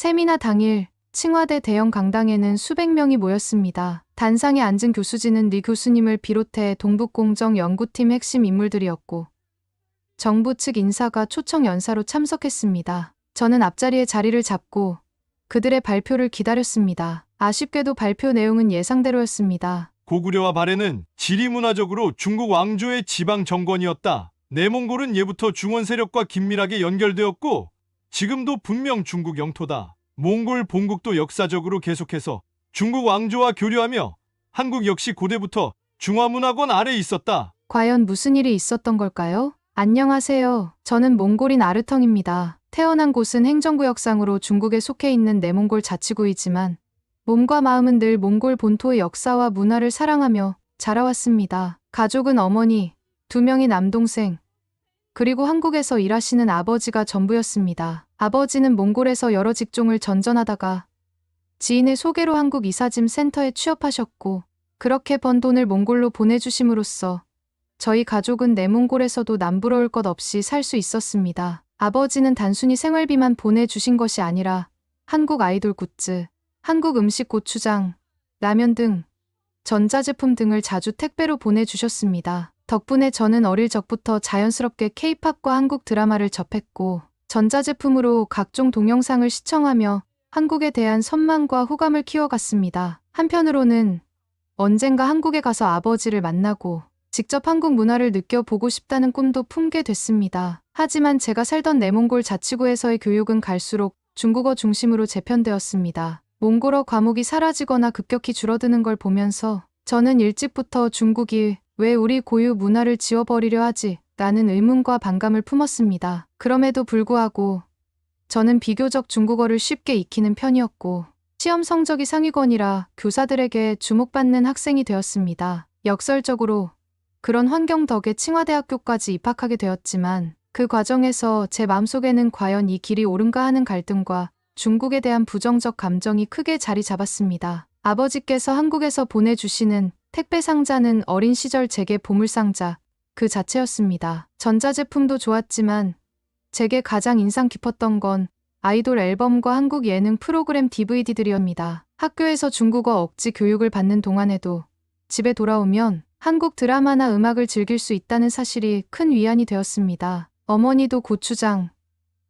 세미나 당일 칭화대 대형 강당에는 수백 명이 모였습니다. 단상에 앉은 교수진은 리 교수님을 비롯해 동북공정 연구팀 핵심 인물들이었고 정부 측 인사가 초청 연사로 참석했습니다. 저는 앞자리에 자리를 잡고 그들의 발표를 기다렸습니다. 아쉽게도 발표 내용은 예상대로였습니다. 고구려와 발해는 지리문화적으로 중국 왕조의 지방 정권이었다. 내몽골은 예부터 중원 세력과 긴밀하게 연결되었고 지금도 분명 중국 영토다. 몽골 본국도 역사적으로 계속해서 중국 왕조와 교류하며 한국 역시 고대부터 중화문화권 아래에 있었다. 과연 무슨 일이 있었던 걸까요? 안녕하세요. 저는 몽골인 아르텅입니다. 태어난 곳은 행정구역상으로 중국에 속해 있는 내몽골 자치구이지만 몸과 마음은 늘 몽골 본토의 역사와 문화를 사랑하며 자라왔습니다. 가족은 어머니, 2명의 남동생, 그리고 한국에서 일하시는 아버지가 전부였습니다. 아버지는 몽골에서 여러 직종을 전전하다가 지인의 소개로 한국 이사짐 센터에 취업하셨고 그렇게 번 돈을 몽골로 보내주심으로써 저희 가족은 내몽골에서도 남부러울 것 없이 살 수 있었습니다. 아버지는 단순히 생활비만 보내주신 것이 아니라 한국 아이돌 굿즈, 한국 음식 고추장, 라면 등 전자제품 등을 자주 택배로 보내주셨습니다. 덕분에 저는 어릴 적부터 자연스럽게 K-팝과 한국 드라마를 접했고 전자제품으로 각종 동영상을 시청하며 한국에 대한 선망과 호감을 키워갔습니다. 한편으로는 언젠가 한국에 가서 아버지를 만나고 직접 한국 문화를 느껴보고 싶다는 꿈도 품게 됐습니다. 하지만 제가 살던 내몽골 자치구에서의 교육은 갈수록 중국어 중심으로 재편되었습니다. 몽골어 과목이 사라지거나 급격히 줄어드는 걸 보면서 저는 일찍부터 중국이 왜 우리 고유 문화를 지워버리려 하지? 라는 의문과 반감을 품었습니다. 그럼에도 불구하고 저는 비교적 중국어를 쉽게 익히는 편이었고 시험 성적이 상위권이라 교사들에게 주목받는 학생이 되었습니다. 역설적으로 그런 환경 덕에 칭화대학교까지 입학하게 되었지만 그 과정에서 제 마음속에는 과연 이 길이 옳은가 하는 갈등과 중국에 대한 부정적 감정이 크게 자리 잡았습니다. 아버지께서 한국에서 보내주시는 택배 상자는 어린 시절 제게 보물상자 그 자체였습니다. 전자제품도 좋았지만 제게 가장 인상 깊었던 건 아이돌 앨범과 한국 예능 프로그램 DVD들이었습니다. 학교에서 중국어 억지 교육을 받는 동안에도 집에 돌아오면 한국 드라마나 음악을 즐길 수 있다는 사실이 큰 위안이 되었습니다. 어머니도 고추장,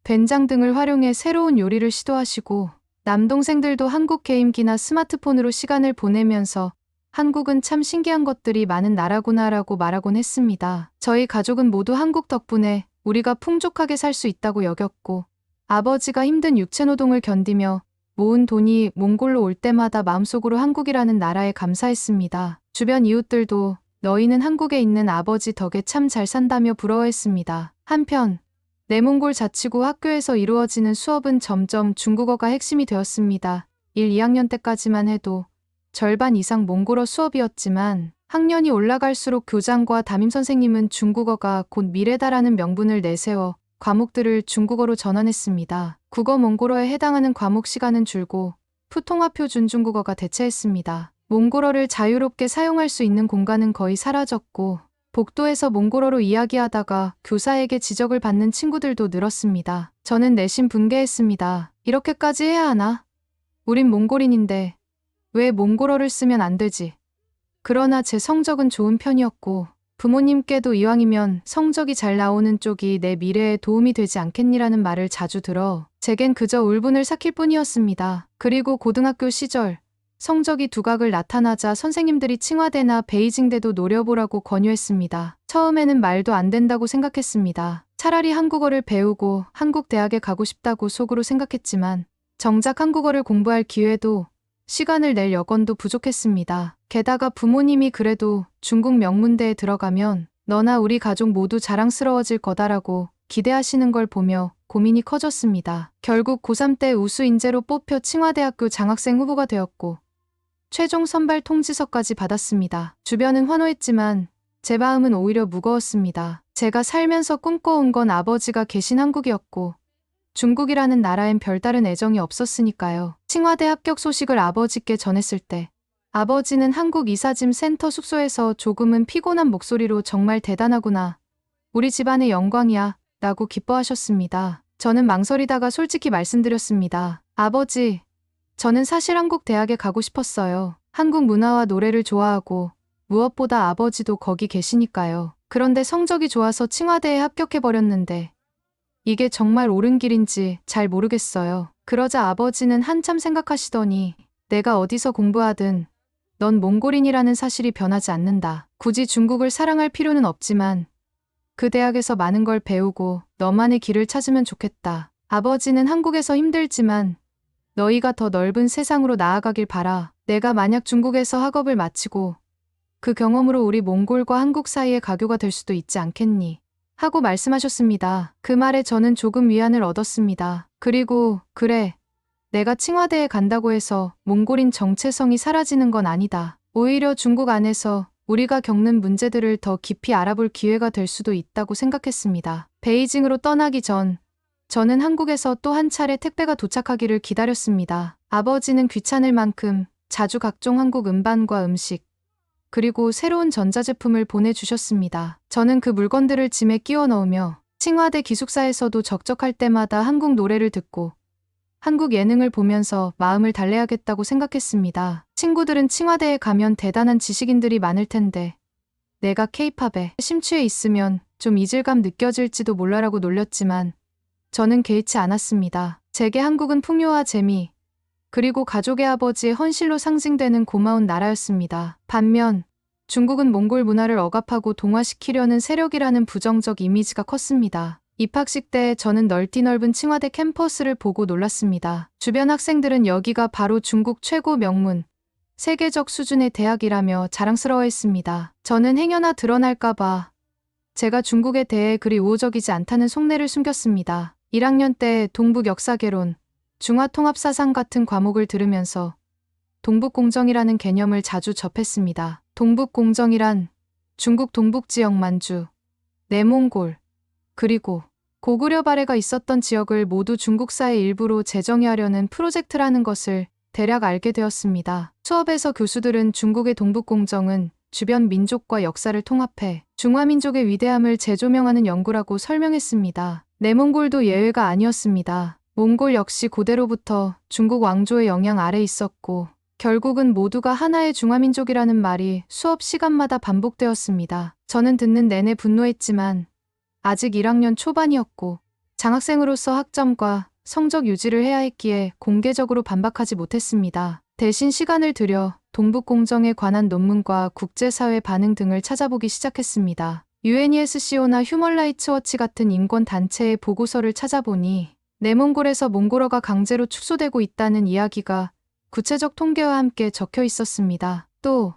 된장 등을 활용해 새로운 요리를 시도하시고 남동생들도 한국 게임기나 스마트폰으로 시간을 보내면서 한국은 참 신기한 것들이 많은 나라구나라고 말하곤 했습니다. 저희 가족은 모두 한국 덕분에 우리가 풍족하게 살 수 있다고 여겼고 아버지가 힘든 육체노동을 견디며 모은 돈이 몽골로 올 때마다 마음속으로 한국이라는 나라에 감사했습니다. 주변 이웃들도 너희는 한국에 있는 아버지 덕에 참 잘 산다며 부러워했습니다. 한편 내몽골 자치구 학교에서 이루어지는 수업은 점점 중국어가 핵심이 되었습니다. 1, 2학년 때까지만 해도 절반 이상 몽골어 수업이었지만 학년이 올라갈수록 교장과 담임선생님은 중국어가 곧 미래다라는 명분을 내세워 과목들을 중국어로 전환했습니다. 국어 몽골어에 해당하는 과목 시간은 줄고 푸통화표 준중국어가 대체했습니다. 몽골어를 자유롭게 사용할 수 있는 공간은 거의 사라졌고 복도에서 몽골어로 이야기하다가 교사에게 지적을 받는 친구들도 늘었습니다. 저는 내심 분개했습니다. 이렇게까지 해야 하나? 우린 몽골인인데 왜 몽골어를 쓰면 안 되지? 그러나 제 성적은 좋은 편이었고 부모님께도 이왕이면 성적이 잘 나오는 쪽이 내 미래에 도움이 되지 않겠니라는 말을 자주 들어 제겐 그저 울분을 삭힐 뿐이었습니다. 그리고 고등학교 시절 성적이 두각을 나타나자 선생님들이 칭화대나 베이징대도 노려보라고 권유했습니다. 처음에는 말도 안 된다고 생각했습니다. 차라리 한국어를 배우고 한국 대학에 가고 싶다고 속으로 생각했지만 정작 한국어를 공부할 기회도 시간을 낼 여건도 부족했습니다. 게다가 부모님이 그래도 중국 명문대에 들어가면 너나 우리 가족 모두 자랑스러워질 거다라고 기대하시는 걸 보며 고민이 커졌습니다. 결국 고3 때 우수 인재로 뽑혀 칭화대학교 장학생 후보가 되었고 최종 선발 통지서까지 받았습니다. 주변은 환호했지만 제 마음은 오히려 무거웠습니다. 제가 살면서 꿈꿔온 건 아버지가 계신 한국이었고 중국이라는 나라엔 별다른 애정이 없었으니까요. 칭화대 합격 소식을 아버지께 전했을 때 아버지는 한국 이사짐 센터 숙소에서 조금은 피곤한 목소리로 정말 대단하구나. 우리 집안의 영광이야. 라고 기뻐하셨습니다. 저는 망설이다가 솔직히 말씀드렸습니다. 아버지, 저는 사실 한국 대학에 가고 싶었어요. 한국 문화와 노래를 좋아하고 무엇보다 아버지도 거기 계시니까요. 그런데 성적이 좋아서 칭화대에 합격해버렸는데 이게 정말 옳은 길인지 잘 모르겠어요. 그러자 아버지는 한참 생각하시더니 내가 어디서 공부하든 넌 몽골인이라는 사실이 변하지 않는다. 굳이 중국을 사랑할 필요는 없지만 그 대학에서 많은 걸 배우고 너만의 길을 찾으면 좋겠다. 아버지는 한국에서 힘들지만 너희가 더 넓은 세상으로 나아가길 바라. 내가 만약 중국에서 학업을 마치고 그 경험으로 우리 몽골과 한국 사이의 가교가 될 수도 있지 않겠니? 하고 말씀하셨습니다. 그 말에 저는 조금 위안을 얻었습니다. 그리고 그래, 내가 칭화대에 간다고 해서 몽골인 정체성이 사라지는 건 아니다. 오히려 중국 안에서 우리가 겪는 문제들을 더 깊이 알아볼 기회가 될 수도 있다고 생각했습니다. 베이징으로 떠나기 전 저는 한국에서 또 한 차례 택배가 도착하기를 기다렸습니다. 아버지는 귀찮을 만큼 자주 각종 한국 음반과 음식, 그리고 새로운 전자제품을 보내주셨습니다. 저는 그 물건들을 짐에 끼워 넣으며 칭화대 기숙사에서도 적적할 때마다 한국 노래를 듣고 한국 예능을 보면서 마음을 달래야겠다고 생각했습니다. 친구들은 칭화대에 가면 대단한 지식인들이 많을 텐데 내가 케이팝에 심취해 있으면 좀 이질감 느껴질지도 몰라라고 놀렸지만 저는 개의치 않았습니다. 제게 한국은 풍요와 재미, 그리고 가족의 아버지의 헌실로 상징되는 고마운 나라였습니다. 반면 중국은 몽골 문화를 억압하고 동화시키려는 세력이라는 부정적 이미지가 컸습니다. 입학식 때 저는 넓디 넓은 칭화대 캠퍼스를 보고 놀랐습니다. 주변 학생들은 여기가 바로 중국 최고 명문, 세계적 수준의 대학이라며 자랑스러워했습니다. 저는 행여나 드러날까봐 제가 중국에 대해 그리 우호적이지 않다는 속내를 숨겼습니다. 1학년 때 동북 역사개론, 중화통합사상 같은 과목을 들으면서 동북공정이라는 개념을 자주 접했습니다. 동북공정이란 중국 동북지역 만주, 내몽골, 그리고 고구려 발해가 있었던 지역을 모두 중국사의 일부로 재정의하려는 프로젝트라는 것을 대략 알게 되었습니다. 수업에서 교수들은 중국의 동북공정은 주변 민족과 역사를 통합해 중화민족의 위대함을 재조명하는 연구라고 설명했습니다. 내몽골도 예외가 아니었습니다. 몽골 역시 고대로부터 중국 왕조의 영향 아래 있었고 결국은 모두가 하나의 중화민족이라는 말이 수업 시간마다 반복되었습니다. 저는 듣는 내내 분노했지만 아직 1학년 초반이었고 장학생으로서 학점과 성적 유지를 해야 했기에 공개적으로 반박하지 못했습니다. 대신 시간을 들여 동북공정에 관한 논문과 국제사회 반응 등을 찾아보기 시작했습니다. UNESCO나 휴먼라이츠워치 같은 인권단체의 보고서를 찾아보니 내몽골에서 몽골어가 강제로 축소되고 있다는 이야기가 구체적 통계와 함께 적혀 있었습니다. 또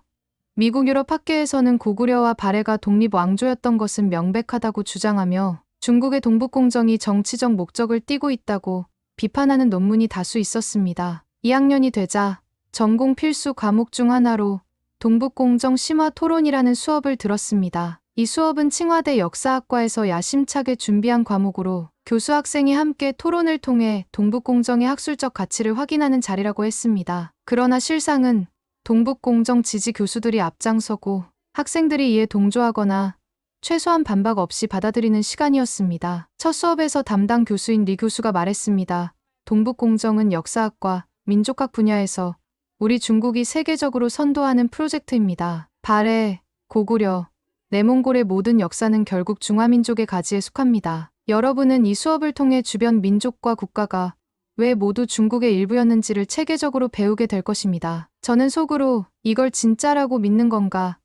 미국 유럽 학계에서는 고구려와 발해가 독립 왕조였던 것은 명백하다고 주장하며 중국의 동북공정이 정치적 목적을 띠고 있다고 비판하는 논문이 다수 있었습니다. 2학년이 되자 전공 필수 과목 중 하나로 동북공정 심화 토론이라는 수업을 들었습니다. 이 수업은 칭화대 역사학과에서 야심차게 준비한 과목으로 교수 학생이 함께 토론을 통해 동북공정의 학술적 가치를 확인하는 자리라고 했습니다. 그러나 실상은 동북공정 지지 교수들이 앞장서고 학생들이 이에 동조하거나 최소한 반박 없이 받아들이는 시간이었습니다. 첫 수업에서 담당 교수인 리 교수가 말했습니다. 동북공정은 역사학과 민족학 분야에서 우리 중국이 세계적으로 선도하는 프로젝트입니다. 발해, 고구려, 내몽골의 모든 역사는 결국 중화민족의 가지에 속합니다. 여러분은 이 수업을 통해 주변 민족과 국가가 왜 모두 중국의 일부였는지를 체계적으로 배우게 될 것입니다. 저는 속으로 이걸 진짜라고 믿는 건가?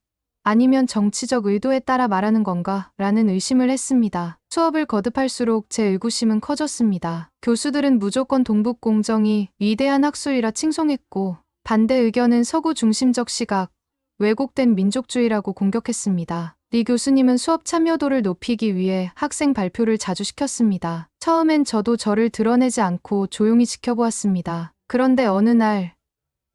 아니면 정치적 의도에 따라 말하는 건가? 라는 의심을 했습니다. 수업을 거듭할수록 제 의구심은 커졌습니다. 교수들은 무조건 동북공정이 위대한 학술이라 칭송했고 반대 의견은 서구 중심적 시각, 왜곡된 민족주의라고 공격했습니다. 리 교수님은 수업 참여도를 높이기 위해 학생 발표를 자주 시켰습니다. 처음엔 저도 저를 드러내지 않고 조용히 지켜보았습니다. 그런데 어느 날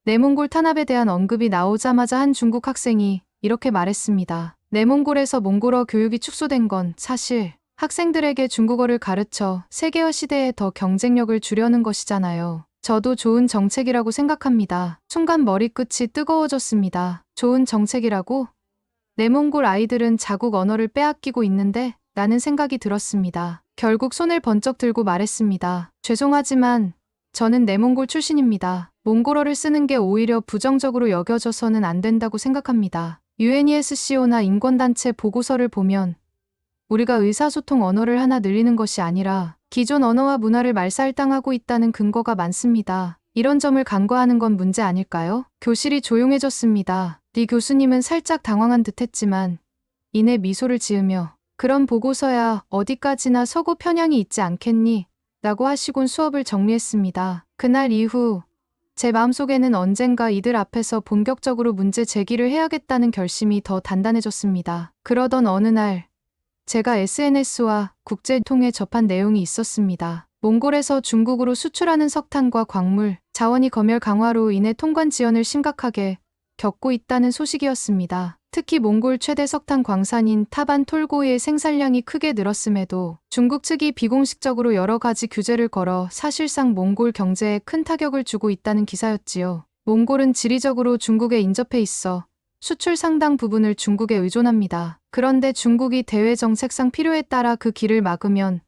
내몽골 탄압에 대한 언급이 나오자마자 한 중국 학생이 이렇게 말했습니다. 내몽골에서 몽골어 교육이 축소된 건 사실 학생들에게 중국어를 가르쳐 세계화 시대에 더 경쟁력을 주려는 것이잖아요. 저도 좋은 정책이라고 생각합니다. 순간 머리끝이 뜨거워졌습니다. 좋은 정책이라고? 내몽골 아이들은 자국 언어를 빼앗기고 있는데 라는 생각이 들었습니다. 결국 손을 번쩍 들고 말했습니다. 죄송하지만 저는 내몽골 출신입니다. 몽골어를 쓰는 게 오히려 부정적으로 여겨져서는 안 된다고 생각합니다. UNESCO나 인권단체 보고서를 보면 우리가 의사소통 언어를 하나 늘리는 것이 아니라 기존 언어와 문화를 말살당하고 있다는 근거가 많습니다. 이런 점을 간과하는 건 문제 아닐까요? 교실이 조용해졌습니다. 리 교수님은 살짝 당황한 듯 했지만 이내 미소를 지으며 그런 보고서야 어디까지나 서구 편향이 있지 않겠니? 라고 하시곤 수업을 정리했습니다. 그날 이후 제 마음속에는 언젠가 이들 앞에서 본격적으로 문제 제기를 해야겠다는 결심이 더 단단해졌습니다. 그러던 어느 날 제가 SNS와 국제통에 접한 내용이 있었습니다. 몽골에서 중국으로 수출하는 석탄과 광물, 자원이 검열 강화로 인해 통관 지연을 심각하게 겪고 있다는 소식이었습니다. 특히 몽골 최대 석탄 광산인 타반 톨고이의 생산량이 크게 늘었음에도 중국 측이 비공식적으로 여러 가지 규제를 걸어 사실상 몽골 경제에 큰 타격을 주고 있다는 기사였지요. 몽골은 지리적으로 중국에 인접해 있어 수출 상당 부분을 중국에 의존합니다. 그런데 중국이 대외 정책상 필요에 따라 그 길을 막으면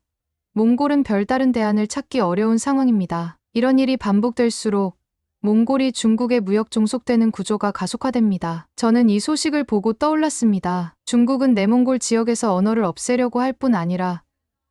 몽골은 별다른 대안을 찾기 어려운 상황입니다. 이런 일이 반복될수록 몽골이 중국에 무역 종속되는 구조가 가속화됩니다. 저는 이 소식을 보고 떠올랐습니다. 중국은 내몽골 지역에서 언어를 없애려고 할 뿐 아니라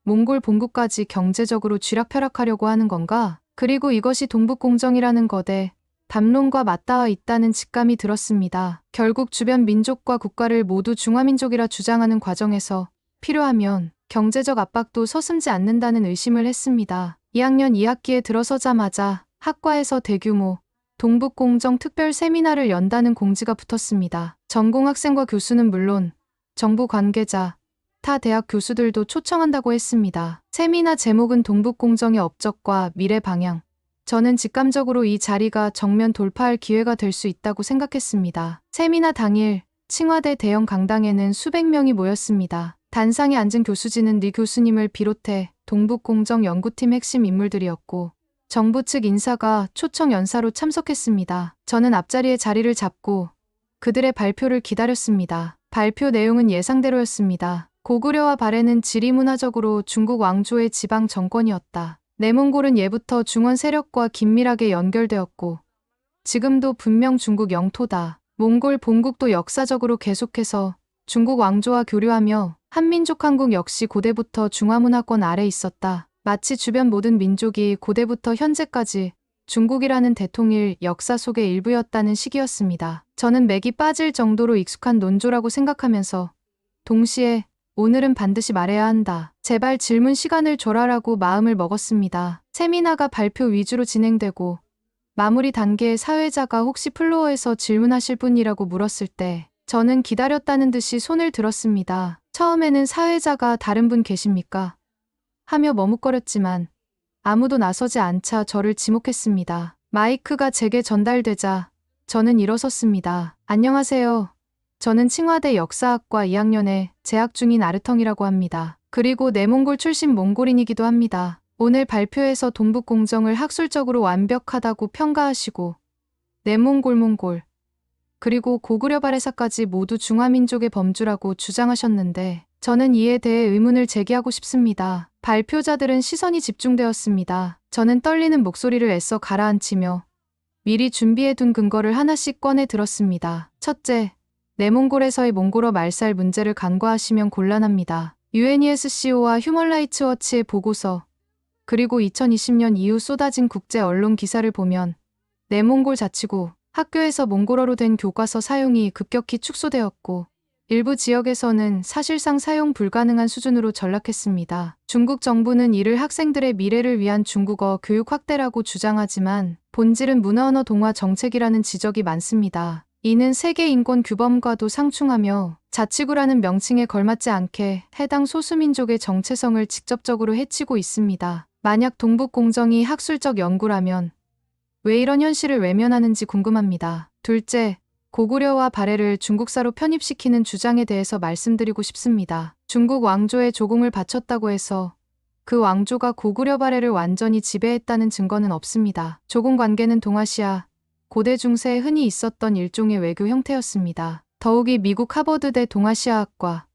몽골 본국까지 경제적으로 쥐락펴락하려고 하는 건가? 그리고 이것이 동북공정이라는 거대 담론과 맞닿아 있다는 직감이 들었습니다. 결국 주변 민족과 국가를 모두 중화민족이라 주장하는 과정에서 필요하면 경제적 압박도 서슴지 않는다는 의심을 했습니다. 2학년 2학기에 들어서자마자 학과에서 대규모 동북공정 특별 세미나를 연다는 공지가 붙었습니다. 전공 학생과 교수는 물론 정부 관계자, 타 대학 교수들도 초청한다고 했습니다. 세미나 제목은 동북공정의 업적과 미래 방향. 저는 직감적으로 이 자리가 정면 돌파할 기회가 될 수 있다고 생각했습니다. 세미나 당일 칭화대 대형 강당에는 수백 명이 모였습니다. 단상에 앉은 교수진은 리 교수님을 비롯해 동북공정 연구팀 핵심 인물들이었고 정부 측 인사가 초청 연사로 참석했습니다. 저는 앞자리에 자리를 잡고 그들의 발표를 기다렸습니다. 발표 내용은 예상대로였습니다. 고구려와 발해는 지리문화적으로 중국 왕조의 지방 정권이었다. 내몽골은 예부터 중원 세력과 긴밀하게 연결되었고 지금도 분명 중국 영토다. 몽골 본국도 역사적으로 계속해서 중국 왕조와 교류하며 한민족 한국 역시 고대부터 중화문화권 아래 있었다. 마치 주변 모든 민족이 고대부터 현재까지 중국이라는 대통일 역사 속의 일부였다는 시기였습니다. 저는 맥이 빠질 정도로 익숙한 논조라고 생각하면서 동시에 오늘은 반드시 말해야 한다. 제발 질문 시간을 줘라라고 마음을 먹었습니다. 세미나가 발표 위주로 진행되고 마무리 단계에 사회자가 혹시 플로어에서 질문하실 분이라고 물었을 때 저는 기다렸다는 듯이 손을 들었습니다. 처음에는 사회자가 다른 분 계십니까? 하며 머뭇거렸지만 아무도 나서지 않자 저를 지목했습니다. 마이크가 제게 전달되자 저는 일어섰습니다. 안녕하세요. 저는 칭화대 역사학과 2학년에 재학 중인 아르텅이라고 합니다. 그리고 내몽골 출신 몽골인이기도 합니다. 오늘 발표에서 동북공정을 학술적으로 완벽하다고 평가하시고 내몽골 그리고 고구려 발해사까지 모두 중화민족의 범주라고 주장하셨는데 저는 이에 대해 의문을 제기하고 싶습니다. 발표자들은 시선이 집중되었습니다. 저는 떨리는 목소리를 애써 가라앉히며 미리 준비해둔 근거를 하나씩 꺼내 들었습니다. 첫째, 내몽골에서의 몽골어 말살 문제를 간과하시면 곤란합니다. UNESCO와 휴먼라이츠워치의 보고서, 그리고 2020년 이후 쏟아진 국제 언론 기사를 보면 내몽골 자치구, 학교에서 몽골어로 된 교과서 사용이 급격히 축소되었고 일부 지역에서는 사실상 사용 불가능한 수준으로 전락했습니다. 중국 정부는 이를 학생들의 미래를 위한 중국어 교육 확대라고 주장하지만 본질은 문화언어 동화 정책이라는 지적이 많습니다. 이는 세계 인권 규범과도 상충하며 자치구라는 명칭에 걸맞지 않게 해당 소수민족의 정체성을 직접적으로 해치고 있습니다. 만약 동북공정이 학술적 연구라면 왜 이런 현실을 외면하는지 궁금합니다. 둘째, 고구려와 발해를 중국사로 편입시키는 주장에 대해서 말씀드리고 싶습니다. 중국 왕조에 조공을 바쳤다고 해서 그 왕조가 고구려 발해를 완전히 지배했다는 증거는 없습니다. 조공 관계는 동아시아, 고대 중세에 흔히 있었던 일종의 외교 형태였습니다. 더욱이 미국 하버드대 동아시아학과,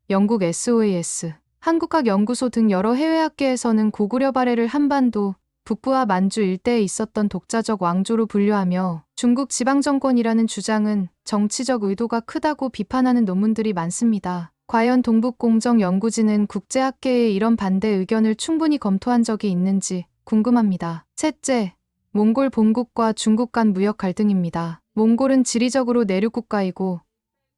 영국 SOAS, 한국학연구소 등 여러 해외 학계에서는 고구려 발해를 한반도, 북부와 만주 일대에 있었던 독자적 왕조로 분류하며 중국 지방정권이라는 주장은 정치적 의도가 크다고 비판하는 논문들이 많습니다. 과연 동북공정연구진은 국제학계의 이런 반대 의견을 충분히 검토한 적이 있는지 궁금합니다. 셋째, 몽골 본국과 중국 간 무역 갈등입니다. 몽골은 지리적으로 내륙국가이고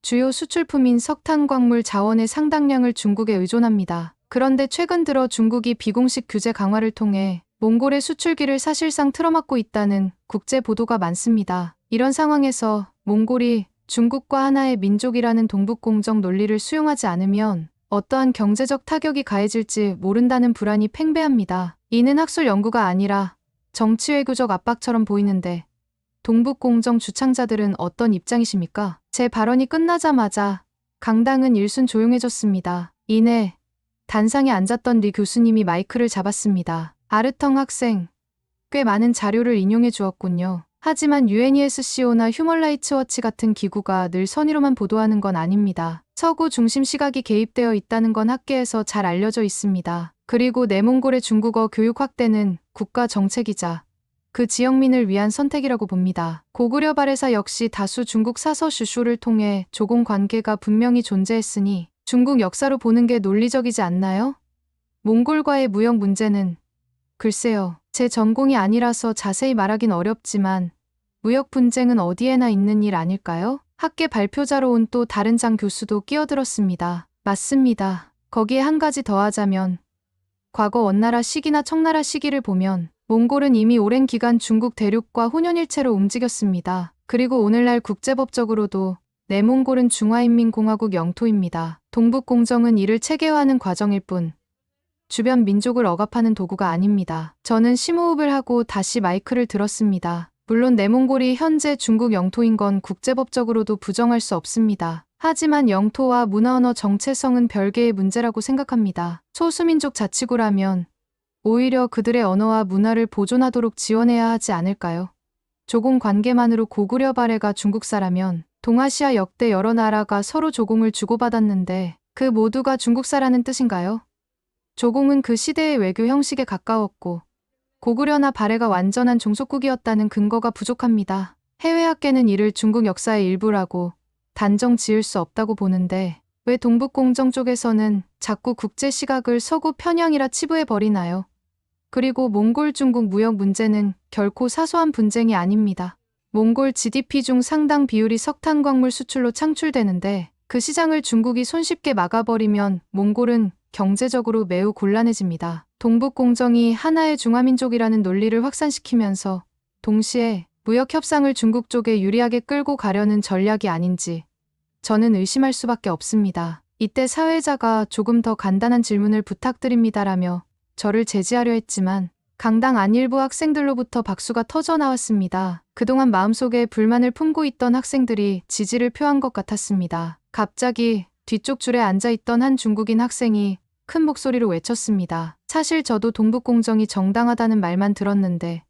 주요 수출품인 석탄 광물 자원의 상당량을 중국에 의존합니다. 그런데 최근 들어 중국이 비공식 규제 강화를 통해 몽골의 수출기를 사실상 틀어막고 있다는 국제 보도가 많습니다. 이런 상황에서 몽골이 중국과 하나의 민족이라는 동북공정 논리를 수용하지 않으면 어떠한 경제적 타격이 가해질지 모른다는 불안이 팽배합니다. 이는 학술 연구가 아니라 정치외교적 압박처럼 보이는데 동북공정 주창자들은 어떤 입장이십니까? 제 발언이 끝나자마자 강당은 일순 조용해졌습니다. 이내 단상에 앉았던 리 교수님이 마이크를 잡았습니다. 아르텅 학생, 꽤 많은 자료를 인용해 주었군요. 하지만 UNESCO나 휴먼라이츠워치 같은 기구가 늘 선의로만 보도하는 건 아닙니다. 서구 중심 시각이 개입되어 있다는 건 학계에서 잘 알려져 있습니다. 그리고 내몽골의 중국어 교육 확대는 국가 정책이자 그 지역민을 위한 선택이라고 봅니다. 고구려 발해사 역시 다수 중국 사서 슈쇼를 통해 조공 관계가 분명히 존재했으니 중국 역사로 보는 게 논리적이지 않나요? 몽골과의 무역 문제는 글쎄요. 제 전공이 아니라서 자세히 말하긴 어렵지만 무역 분쟁은 어디에나 있는 일 아닐까요? 학계 발표자로 온 또 다른 장 교수도 끼어들었습니다. 맞습니다. 거기에 한 가지 더하자면 과거 원나라 시기나 청나라 시기를 보면 몽골은 이미 오랜 기간 중국 대륙과 혼연일체로 움직였습니다. 그리고 오늘날 국제법적으로도 내몽골은 중화인민공화국 영토입니다. 동북공정은 이를 체계화하는 과정일 뿐 주변 민족을 억압하는 도구가 아닙니다. 저는 심호흡을 하고 다시 마이크를 들었습니다. 물론 내몽골이 현재 중국 영토인 건 국제법적으로도 부정할 수 없습니다. 하지만 영토와 문화언어 정체성은 별개의 문제라고 생각합니다. 소수민족 자치구라면 오히려 그들의 언어와 문화를 보존하도록 지원해야 하지 않을까요? 조공 관계만으로 고구려 발해가 중국사라면 동아시아 역대 여러 나라가 서로 조공을 주고받았는데 그 모두가 중국사라는 뜻인가요? 조공은 그 시대의 외교 형식에 가까웠고 고구려나 발해가 완전한 종속국이었다는 근거가 부족합니다. 해외 학계는 이를 중국 역사의 일부라고 단정 지을 수 없다고 보는데 왜 동북공정 쪽에서는 자꾸 국제 시각을 서구 편향이라 치부해버리나요? 그리고 몽골 중국 무역 문제는 결코 사소한 분쟁이 아닙니다. 몽골 GDP 중 상당 비율이 석탄 광물 수출로 창출되는데 그 시장을 중국이 손쉽게 막아버리면 몽골은 경제적으로 매우 곤란해집니다. 동북공정이 하나의 중화민족이라는 논리를 확산시키면서 동시에 무역 협상을 중국 쪽에 유리하게 끌고 가려는 전략이 아닌지 저는 의심할 수밖에 없습니다. 이때 사회자가 조금 더 간단한 질문을 부탁드립니다라며 저를 제지하려 했지만 강당 안 일부 학생들로부터 박수가 터져 나왔습니다. 그동안 마음속에 불만을 품고 있던 학생들이 지지를 표한 것 같았습니다. 갑자기 뒤쪽 줄에 앉아있던 한 중국인 학생이 큰 목소리로 외쳤습니다. 사실 저도 동북공정이 정당하다는 말만 들었는데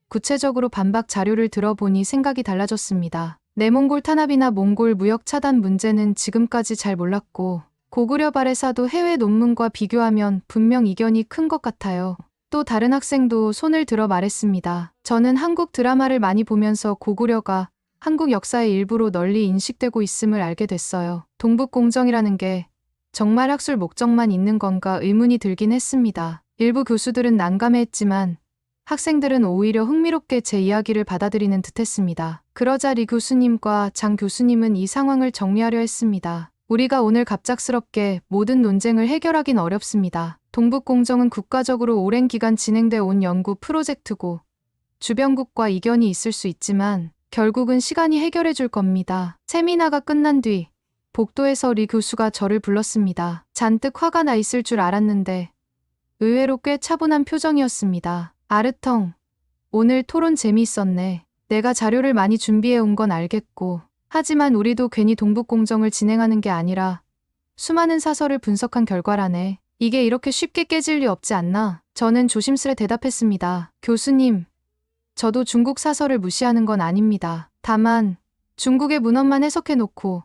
구체적으로 반박 자료를 들어보니 생각이 달라졌습니다. 내몽골 탄압이나 몽골 무역 차단 문제는 지금까지 잘 몰랐고 고구려 발해사도 해외 논문과 비교하면 분명 이견이 큰 것 같아요. 또 다른 학생도 손을 들어 말했습니다. 저는 한국 드라마를 많이 보면서 고구려가 한국 역사의 일부로 널리 인식되고 있음을 알게 됐어요. 동북공정이라는 게 정말 학술 목적만 있는 건가 의문이 들긴 했습니다. 일부 교수들은 난감해했지만 학생들은 오히려 흥미롭게 제 이야기를 받아들이는 듯했습니다. 그러자 리 교수님과 장 교수님은 이 상황을 정리하려 했습니다. 우리가 오늘 갑작스럽게 모든 논쟁을 해결하긴 어렵습니다. 동북공정은 국가적으로 오랜 기간 진행되어 온 연구 프로젝트고 주변국과 이견이 있을 수 있지만 결국은 시간이 해결해 줄 겁니다. 세미나가 끝난 뒤 복도에서 리 교수가 저를 불렀습니다. 잔뜩 화가 나 있을 줄 알았는데 의외로 꽤 차분한 표정이었습니다. 아르텅, 오늘 토론 재미있었네. 내가 자료를 많이 준비해 온 건 알겠고 하지만 우리도 괜히 동북공정을 진행하는 게 아니라 수많은 사설을 분석한 결과라네. 이게 이렇게 쉽게 깨질 리 없지 않나? 저는 조심스레 대답했습니다. 교수님, 저도 중국 사설을 무시하는 건 아닙니다. 다만 중국의 문헌만 해석해놓고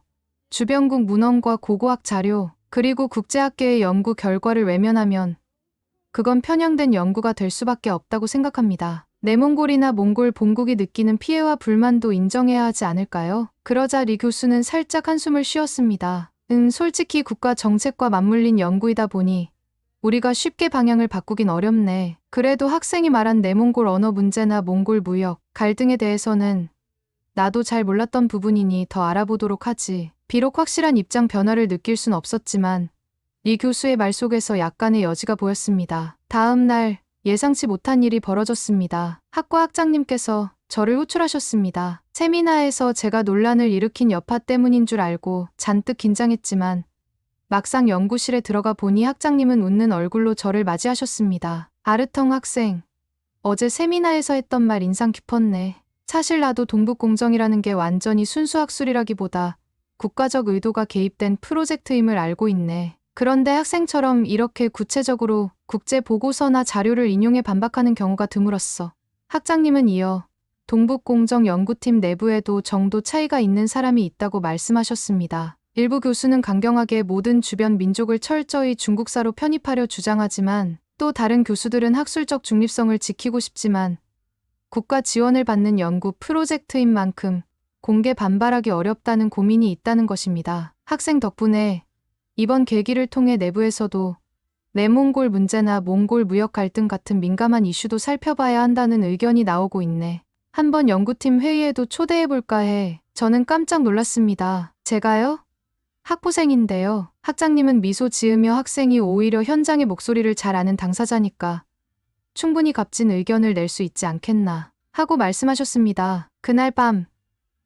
주변국 문헌과 고고학 자료 그리고 국제학계의 연구 결과를 외면하면 그건 편향된 연구가 될 수밖에 없다고 생각합니다. 내몽골이나 몽골 본국이 느끼는 피해와 불만도 인정해야 하지 않을까요? 그러자 리 교수는 살짝 한숨을 쉬었습니다. 솔직히 국가 정책과 맞물린 연구이다 보니 우리가 쉽게 방향을 바꾸긴 어렵네. 그래도 학생이 말한 내몽골 언어 문제나 몽골 무역 갈등에 대해서는 나도 잘 몰랐던 부분이니 더 알아보도록 하지. 비록 확실한 입장 변화를 느낄 순 없었지만 리 교수의 말 속에서 약간의 여지가 보였습니다. 다음 날 예상치 못한 일이 벌어졌습니다. 학과 학장님께서 저를 호출하셨습니다. 세미나에서 제가 논란을 일으킨 여파 때문인 줄 알고 잔뜩 긴장했지만 막상 연구실에 들어가 보니 학장님은 웃는 얼굴로 저를 맞이하셨습니다. 아르텅 학생, 어제 세미나에서 했던 말 인상 깊었네. 사실 나도 동북공정이라는 게 완전히 순수 학술이라기보다 국가적 의도가 개입된 프로젝트임을 알고 있네. 그런데 학생처럼 이렇게 구체적으로 국제 보고서나 자료를 인용해 반박하는 경우가 드물었어. 학장님은 이어 동북공정 연구팀 내부에도 정도 차이가 있는 사람이 있다고 말씀하셨습니다. 일부 교수는 강경하게 모든 주변 민족을 철저히 중국사로 편입하려 주장하지만 또 다른 교수들은 학술적 중립성을 지키고 싶지만 국가 지원을 받는 연구 프로젝트인 만큼 공개 반발하기 어렵다는 고민이 있다는 것입니다. 학생 덕분에 이번 계기를 통해 내부에서도 내몽골 문제나 몽골 무역 갈등 같은 민감한 이슈도 살펴봐야 한다는 의견이 나오고 있네. 한번 연구팀 회의에도 초대해볼까 해. 저는 깜짝 놀랐습니다. 제가요? 학부생인데요. 학장님은 미소 지으며 학생이 오히려 현장의 목소리를 잘 아는 당사자니까 충분히 값진 의견을 낼 수 있지 않겠나 하고 말씀하셨습니다. 그날 밤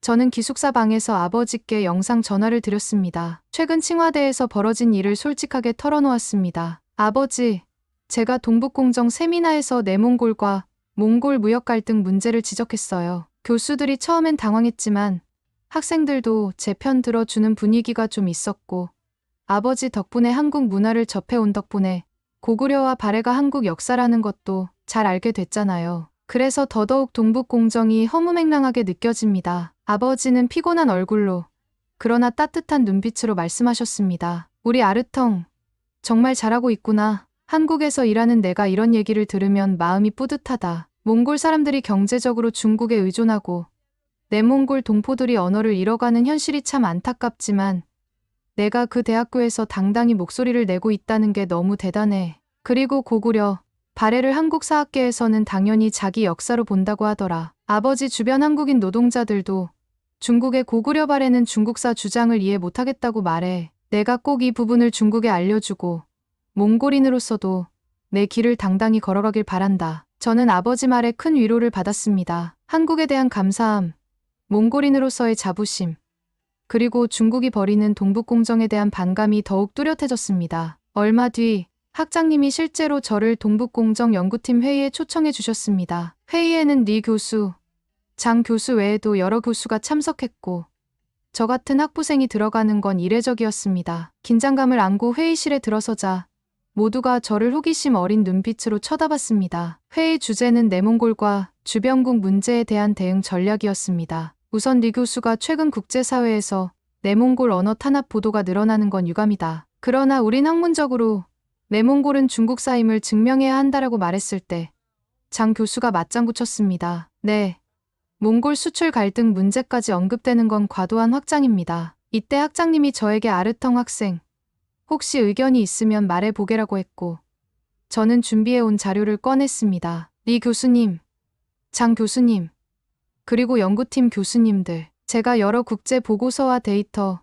저는 기숙사 방에서 아버지께 영상 전화를 드렸습니다. 최근 칭화대에서 벌어진 일을 솔직하게 털어놓았습니다. 아버지, 제가 동북공정 세미나에서 내몽골과 몽골 무역 갈등 문제를 지적했어요. 교수들이 처음엔 당황했지만 학생들도 제 편 들어주는 분위기가 좀 있었고 아버지 덕분에 한국 문화를 접해온 덕분에 고구려와 발해가 한국 역사라는 것도 잘 알게 됐잖아요. 그래서 더더욱 동북공정이 허무맹랑하게 느껴집니다. 아버지는 피곤한 얼굴로 그러나 따뜻한 눈빛으로 말씀하셨습니다. 우리 아르텅 정말 잘하고 있구나. 한국에서 일하는 내가 이런 얘기를 들으면 마음이 뿌듯하다. 몽골 사람들이 경제적으로 중국에 의존하고 내몽골 동포들이 언어를 잃어가는 현실이 참 안타깝지만 내가 그 대학교에서 당당히 목소리를 내고 있다는 게 너무 대단해. 그리고 고구려, 발해를 한국 사학계에서는 당연히 자기 역사로 본다고 하더라. 아버지 주변 한국인 노동자들도 중국의 고구려 발해는 중국사 주장을 이해 못하겠다고 말해. 내가 꼭 이 부분을 중국에 알려주고 몽골인으로서도 내 길을 당당히 걸어가길 바란다. 저는 아버지 말에 큰 위로를 받았습니다. 한국에 대한 감사함, 몽골인으로서의 자부심, 그리고 중국이 벌이는 동북공정에 대한 반감이 더욱 뚜렷해졌습니다. 얼마 뒤 학장님이 실제로 저를 동북공정 연구팀 회의에 초청해 주셨습니다. 회의에는 리 교수, 장 교수 외에도 여러 교수가 참석했고 저 같은 학부생이 들어가는 건 이례적이었습니다. 긴장감을 안고 회의실에 들어서자 모두가 저를 호기심 어린 눈빛으로 쳐다봤습니다. 회의 주제는 내몽골과 주변국 문제에 대한 대응 전략이었습니다. 우선 리 교수가 최근 국제사회에서 내몽골 언어 탄압 보도가 늘어나는 건 유감이다. 그러나 우린 학문적으로 내몽골은 중국사임을 증명해야 한다라고 말했을 때 장 교수가 맞장구 쳤습니다. 네. 몽골 수출 갈등 문제까지 언급되는 건 과도한 확장입니다. 이때 학장님이 저에게 아르텅 학생, 혹시 의견이 있으면 말해보게라고 했고 저는 준비해온 자료를 꺼냈습니다. 리 교수님, 장 교수님, 그리고 연구팀 교수님들, 제가 여러 국제 보고서와 데이터,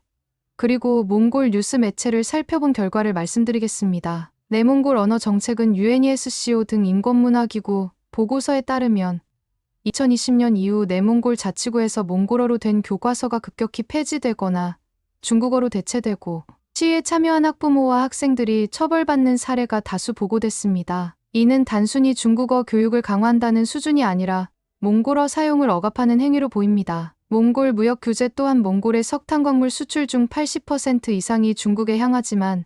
그리고 몽골 뉴스 매체를 살펴본 결과를 말씀드리겠습니다. 내몽골 언어 정책은 UNESCO 등 인권문화기구 보고서에 따르면 2020년 이후 내몽골 자치구에서 몽골어로 된 교과서가 급격히 폐지되거나 중국어로 대체되고 시위에 참여한 학부모와 학생들이 처벌받는 사례가 다수 보고됐습니다. 이는 단순히 중국어 교육을 강화한다는 수준이 아니라 몽골어 사용을 억압하는 행위로 보입니다. 몽골 무역 규제 또한 몽골의 석탄광물 수출 중 80% 이상이 중국에 향하지만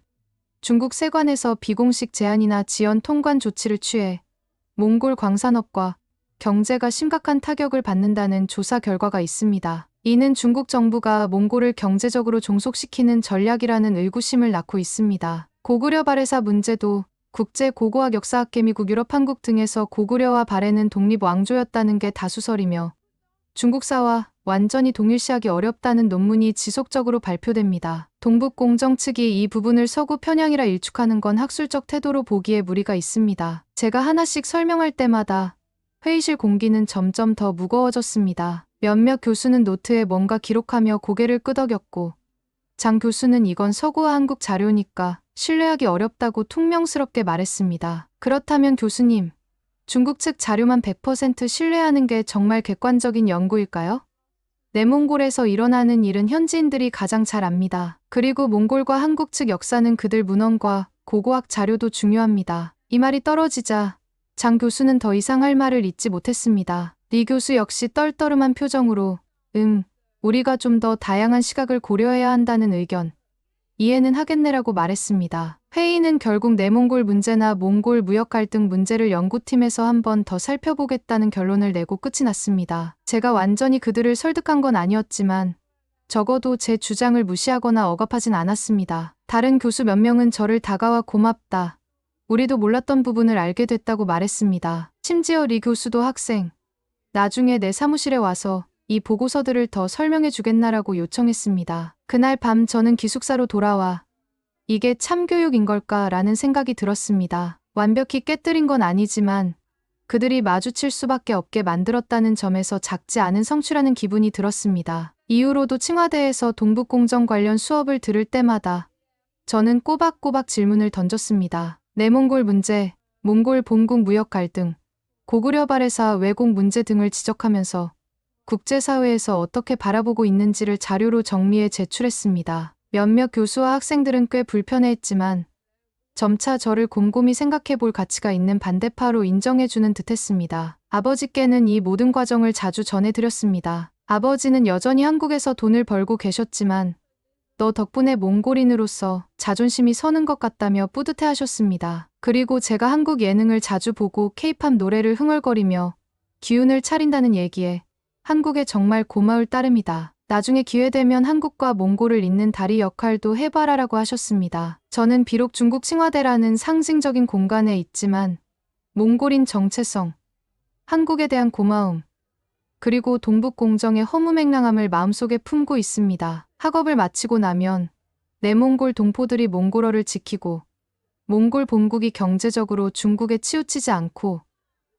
중국 세관에서 비공식 제한이나 지연 통관 조치를 취해 몽골 광산업과 경제가 심각한 타격을 받는다는 조사 결과가 있습니다. 이는 중국 정부가 몽골을 경제적으로 종속시키는 전략이라는 의구심을 낳고 있습니다. 고구려 발해사 문제도 국제 고고학 역사학회 미국 유럽 한국 등에서 고구려와 발해는 독립 왕조였다는 게 다수설이며 중국사와 완전히 동일시하기 어렵다는 논문이 지속적으로 발표됩니다. 동북공정 측이 이 부분을 서구 편향이라 일축하는 건 학술적 태도로 보기에 무리가 있습니다. 제가 하나씩 설명할 때마다 회의실 공기는 점점 더 무거워졌습니다. 몇몇 교수는 노트에 뭔가 기록하며 고개를 끄덕였고 장 교수는 이건 서구와 한국 자료니까 신뢰하기 어렵다고 퉁명스럽게 말했습니다. 그렇다면 교수님, 중국 측 자료만 100% 신뢰하는 게 정말 객관적인 연구일까요? 내몽골에서 일어나는 일은 현지인들이 가장 잘 압니다. 그리고 몽골과 한국 측 역사는 그들 문헌과 고고학 자료도 중요합니다. 이 말이 떨어지자 장 교수는 더 이상 할 말을 잇지 못했습니다. 리 교수 역시 떨떠름한 표정으로 우리가 좀 더 다양한 시각을 고려해야 한다는 의견 이해는 하겠네라고 말했습니다. 회의는 결국 내몽골 문제나 몽골 무역 갈등 문제를 연구팀에서 한 번 더 살펴보겠다는 결론을 내고 끝이 났습니다. 제가 완전히 그들을 설득한 건 아니었지만 적어도 제 주장을 무시하거나 억압하진 않았습니다. 다른 교수 몇 명은 저를 다가와 고맙다. 우리도 몰랐던 부분을 알게 됐다고 말했습니다. 심지어 리 교수도 학생, 나중에 내 사무실에 와서 이 보고서들을 더 설명해 주겠나라고 요청했습니다. 그날 밤 저는 기숙사로 돌아와 이게 참교육인 걸까라는 생각이 들었습니다. 완벽히 깨뜨린 건 아니지만 그들이 마주칠 수밖에 없게 만들었다는 점에서 작지 않은 성취라는 기분이 들었습니다. 이후로도 칭화대에서 동북공정 관련 수업을 들을 때마다 저는 꼬박꼬박 질문을 던졌습니다. 내몽골 문제, 몽골 본국 무역 갈등, 고구려 발해사 왜곡 문제 등을 지적하면서 국제사회에서 어떻게 바라보고 있는지를 자료로 정리해 제출했습니다. 몇몇 교수와 학생들은 꽤 불편해했지만 점차 저를 곰곰이 생각해 볼 가치가 있는 반대파로 인정해주는 듯했습니다. 아버지께는 이 모든 과정을 자주 전해드렸습니다. 아버지는 여전히 한국에서 돈을 벌고 계셨지만 너 덕분에 몽골인으로서 자존심이 서는 것 같다며 뿌듯해하셨습니다. 그리고 제가 한국 예능을 자주 보고 케이팝 노래를 흥얼거리며 기운을 차린다는 얘기에 한국에 정말 고마울 따름이다. 나중에 기회되면 한국과 몽골을 잇는 다리 역할도 해봐라라고 하셨습니다. 저는 비록 중국 칭화대라는 상징적인 공간에 있지만 몽골인 정체성, 한국에 대한 고마움, 그리고 동북공정의 허무맹랑함을 마음속에 품고 있습니다. 학업을 마치고 나면 내몽골 동포들이 몽골어를 지키고 몽골 본국이 경제적으로 중국에 치우치지 않고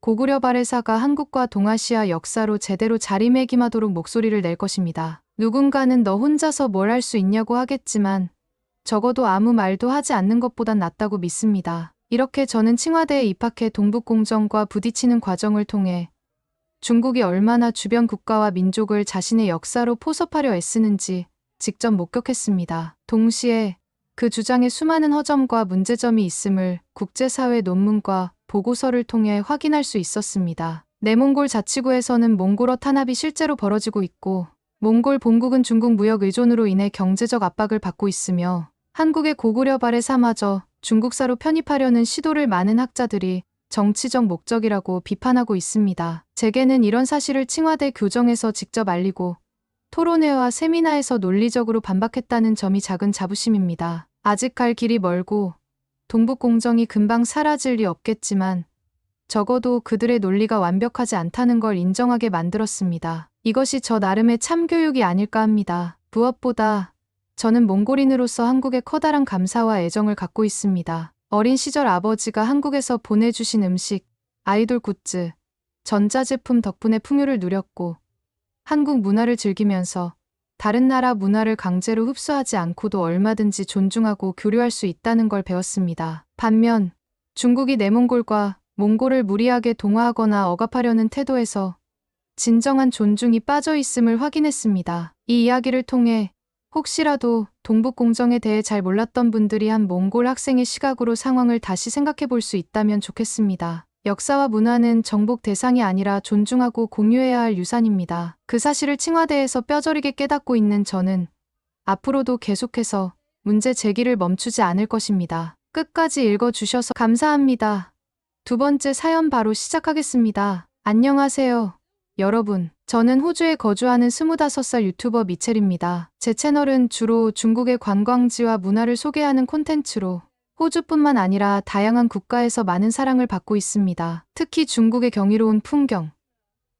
고구려 발해사가 한국과 동아시아 역사로 제대로 자리매김하도록 목소리를 낼 것입니다. 누군가는 너 혼자서 뭘 할 수 있냐고 하겠지만 적어도 아무 말도 하지 않는 것보단 낫다고 믿습니다. 이렇게 저는 칭화대에 입학해 동북공정과 부딪히는 과정을 통해 중국이 얼마나 주변 국가와 민족을 자신의 역사로 포섭하려 애쓰는지 직접 목격했습니다. 동시에 그 주장에 수많은 허점과 문제점이 있음을 국제사회 논문과 보고서를 통해 확인할 수 있었습니다. 내몽골 자치구에서는 몽골어 탄압이 실제로 벌어지고 있고 몽골 본국은 중국 무역 의존으로 인해 경제적 압박을 받고 있으며 한국의 고구려 발해사마저 중국사로 편입하려는 시도를 많은 학자들이 정치적 목적이라고 비판하고 있습니다. 제게는 이런 사실을 칭화대 교정에서 직접 알리고 토론회와 세미나에서 논리적으로 반박했다는 점이 작은 자부심입니다. 아직 갈 길이 멀고 동북공정이 금방 사라질 리 없겠지만 적어도 그들의 논리가 완벽하지 않다는 걸 인정하게 만들었습니다. 이것이 저 나름의 참교육이 아닐까 합니다. 무엇보다 저는 몽골인으로서 한국에 커다란 감사와 애정을 갖고 있습니다. 어린 시절 아버지가 한국에서 보내주신 음식, 아이돌 굿즈, 전자제품 덕분에 풍요를 누렸고 한국 문화를 즐기면서 다른 나라 문화를 강제로 흡수하지 않고도 얼마든지 존중하고 교류할 수 있다는 걸 배웠습니다. 반면 중국이 내몽골과 몽골을 무리하게 동화하거나 억압하려는 태도에서 진정한 존중이 빠져 있음을 확인했습니다. 이 이야기를 통해 혹시라도 동북공정에 대해 잘 몰랐던 분들이 한 몽골 학생의 시각으로 상황을 다시 생각해 볼 수 있다면 좋겠습니다. 역사와 문화는 정복 대상이 아니라 존중하고 공유해야 할 유산입니다. 그 사실을 칭화대에서 뼈저리게 깨닫고 있는 저는 앞으로도 계속해서 문제 제기를 멈추지 않을 것입니다. 끝까지 읽어주셔서 감사합니다. 두 번째 사연 바로 시작하겠습니다. 안녕하세요, 여러분. 저는 호주에 거주하는 25살 유튜버 미첼입니다. 제 채널은 주로 중국의 관광지와 문화를 소개하는 콘텐츠로 호주뿐만 아니라 다양한 국가에서 많은 사랑을 받고 있습니다. 특히 중국의 경이로운 풍경,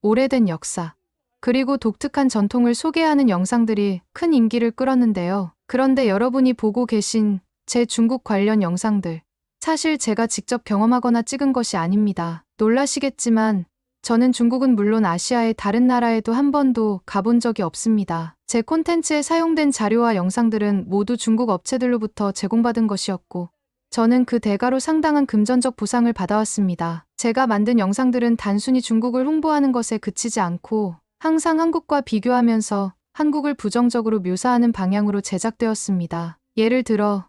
오래된 역사, 그리고 독특한 전통을 소개하는 영상들이 큰 인기를 끌었는데요. 그런데 여러분이 보고 계신 제 중국 관련 영상들, 사실 제가 직접 경험하거나 찍은 것이 아닙니다. 놀라시겠지만 저는 중국은 물론 아시아의 다른 나라에도 한 번도 가본 적이 없습니다. 제 콘텐츠에 사용된 자료와 영상들은 모두 중국 업체들로부터 제공받은 것이었고, 저는 그 대가로 상당한 금전적 보상을 받아왔습니다. 제가 만든 영상들은 단순히 중국을 홍보하는 것에 그치지 않고 항상 한국과 비교하면서 한국을 부정적으로 묘사하는 방향으로 제작되었습니다. 예를 들어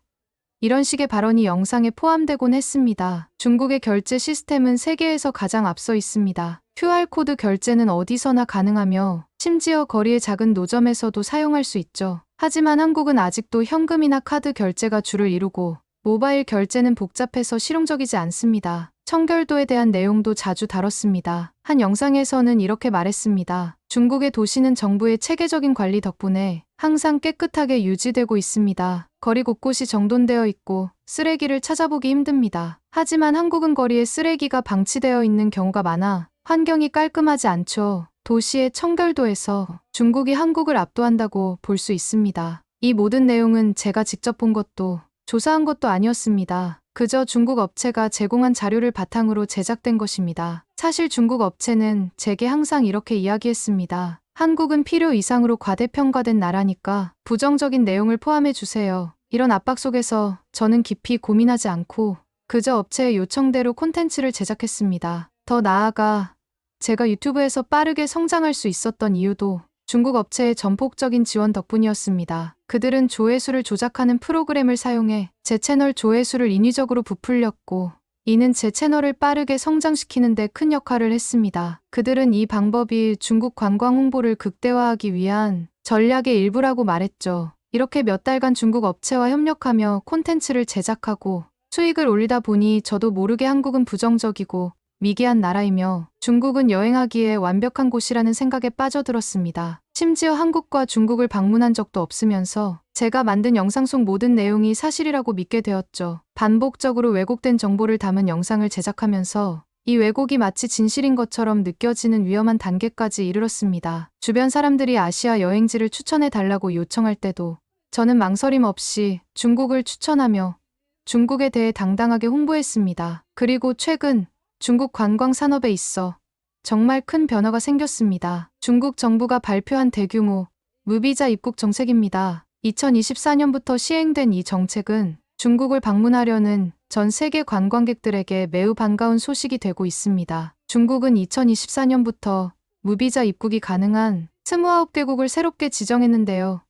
이런 식의 발언이 영상에 포함되곤 했습니다. 중국의 결제 시스템은 세계에서 가장 앞서 있습니다. QR코드 결제는 어디서나 가능하며 심지어 거리의 작은 노점에서도 사용할 수 있죠. 하지만 한국은 아직도 현금이나 카드 결제가 주를 이루고 모바일 결제는 복잡해서 실용적이지 않습니다. 청결도에 대한 내용도 자주 다뤘습니다. 한 영상에서는 이렇게 말했습니다. 중국의 도시는 정부의 체계적인 관리 덕분에 항상 깨끗하게 유지되고 있습니다. 거리 곳곳이 정돈되어 있고 쓰레기를 찾아보기 힘듭니다. 하지만 한국은 거리에 쓰레기가 방치되어 있는 경우가 많아 환경이 깔끔하지 않죠. 도시의 청결도에서 중국이 한국을 압도한다고 볼 수 있습니다. 이 모든 내용은 제가 직접 본 것도 조사한 것도 아니었습니다. 그저 중국 업체가 제공한 자료를 바탕으로 제작된 것입니다. 사실 중국 업체는 제게 항상 이렇게 이야기했습니다. 한국은 필요 이상으로 과대평가된 나라니까 부정적인 내용을 포함해 주세요. 이런 압박 속에서 저는 깊이 고민하지 않고 그저 업체의 요청대로 콘텐츠를 제작했습니다. 더 나아가 제가 유튜브에서 빠르게 성장할 수 있었던 이유도 중국 업체의 전폭적인 지원 덕분이었습니다. 그들은 조회수를 조작하는 프로그램을 사용해 제 채널 조회수를 인위적으로 부풀렸고, 이는 제 채널을 빠르게 성장시키는 데 큰 역할을 했습니다. 그들은 이 방법이 중국 관광 홍보를 극대화하기 위한 전략의 일부라고 말했죠. 이렇게 몇 달간 중국 업체와 협력하며 콘텐츠를 제작하고 수익을 올리다 보니 저도 모르게 한국은 부정적이고 미개한 나라이며 중국은 여행하기에 완벽한 곳이라는 생각에 빠져들었습니다. 심지어 한국과 중국을 방문한 적도 없으면서 제가 만든 영상 속 모든 내용이 사실이라고 믿게 되었죠. 반복적으로 왜곡된 정보를 담은 영상을 제작하면서 이 왜곡이 마치 진실인 것처럼 느껴지는 위험한 단계까지 이르렀습니다. 주변 사람들이 아시아 여행지를 추천해 달라고 요청할 때도 저는 망설임 없이 중국을 추천하며 중국에 대해 당당하게 홍보했습니다. 그리고 최근 중국 관광 산업에 있어 정말 큰 변화가 생겼습니다. 중국 정부가 발표한 대규모 무비자 입국 정책입니다. 2024년부터 시행된 이 정책은 중국을 방문하려는 전 세계 관광객들에게 매우 반가운 소식이 되고 있습니다. 중국은 2024년부터 무비자 입국이 가능한 29개국을 새롭게 지정했는데요.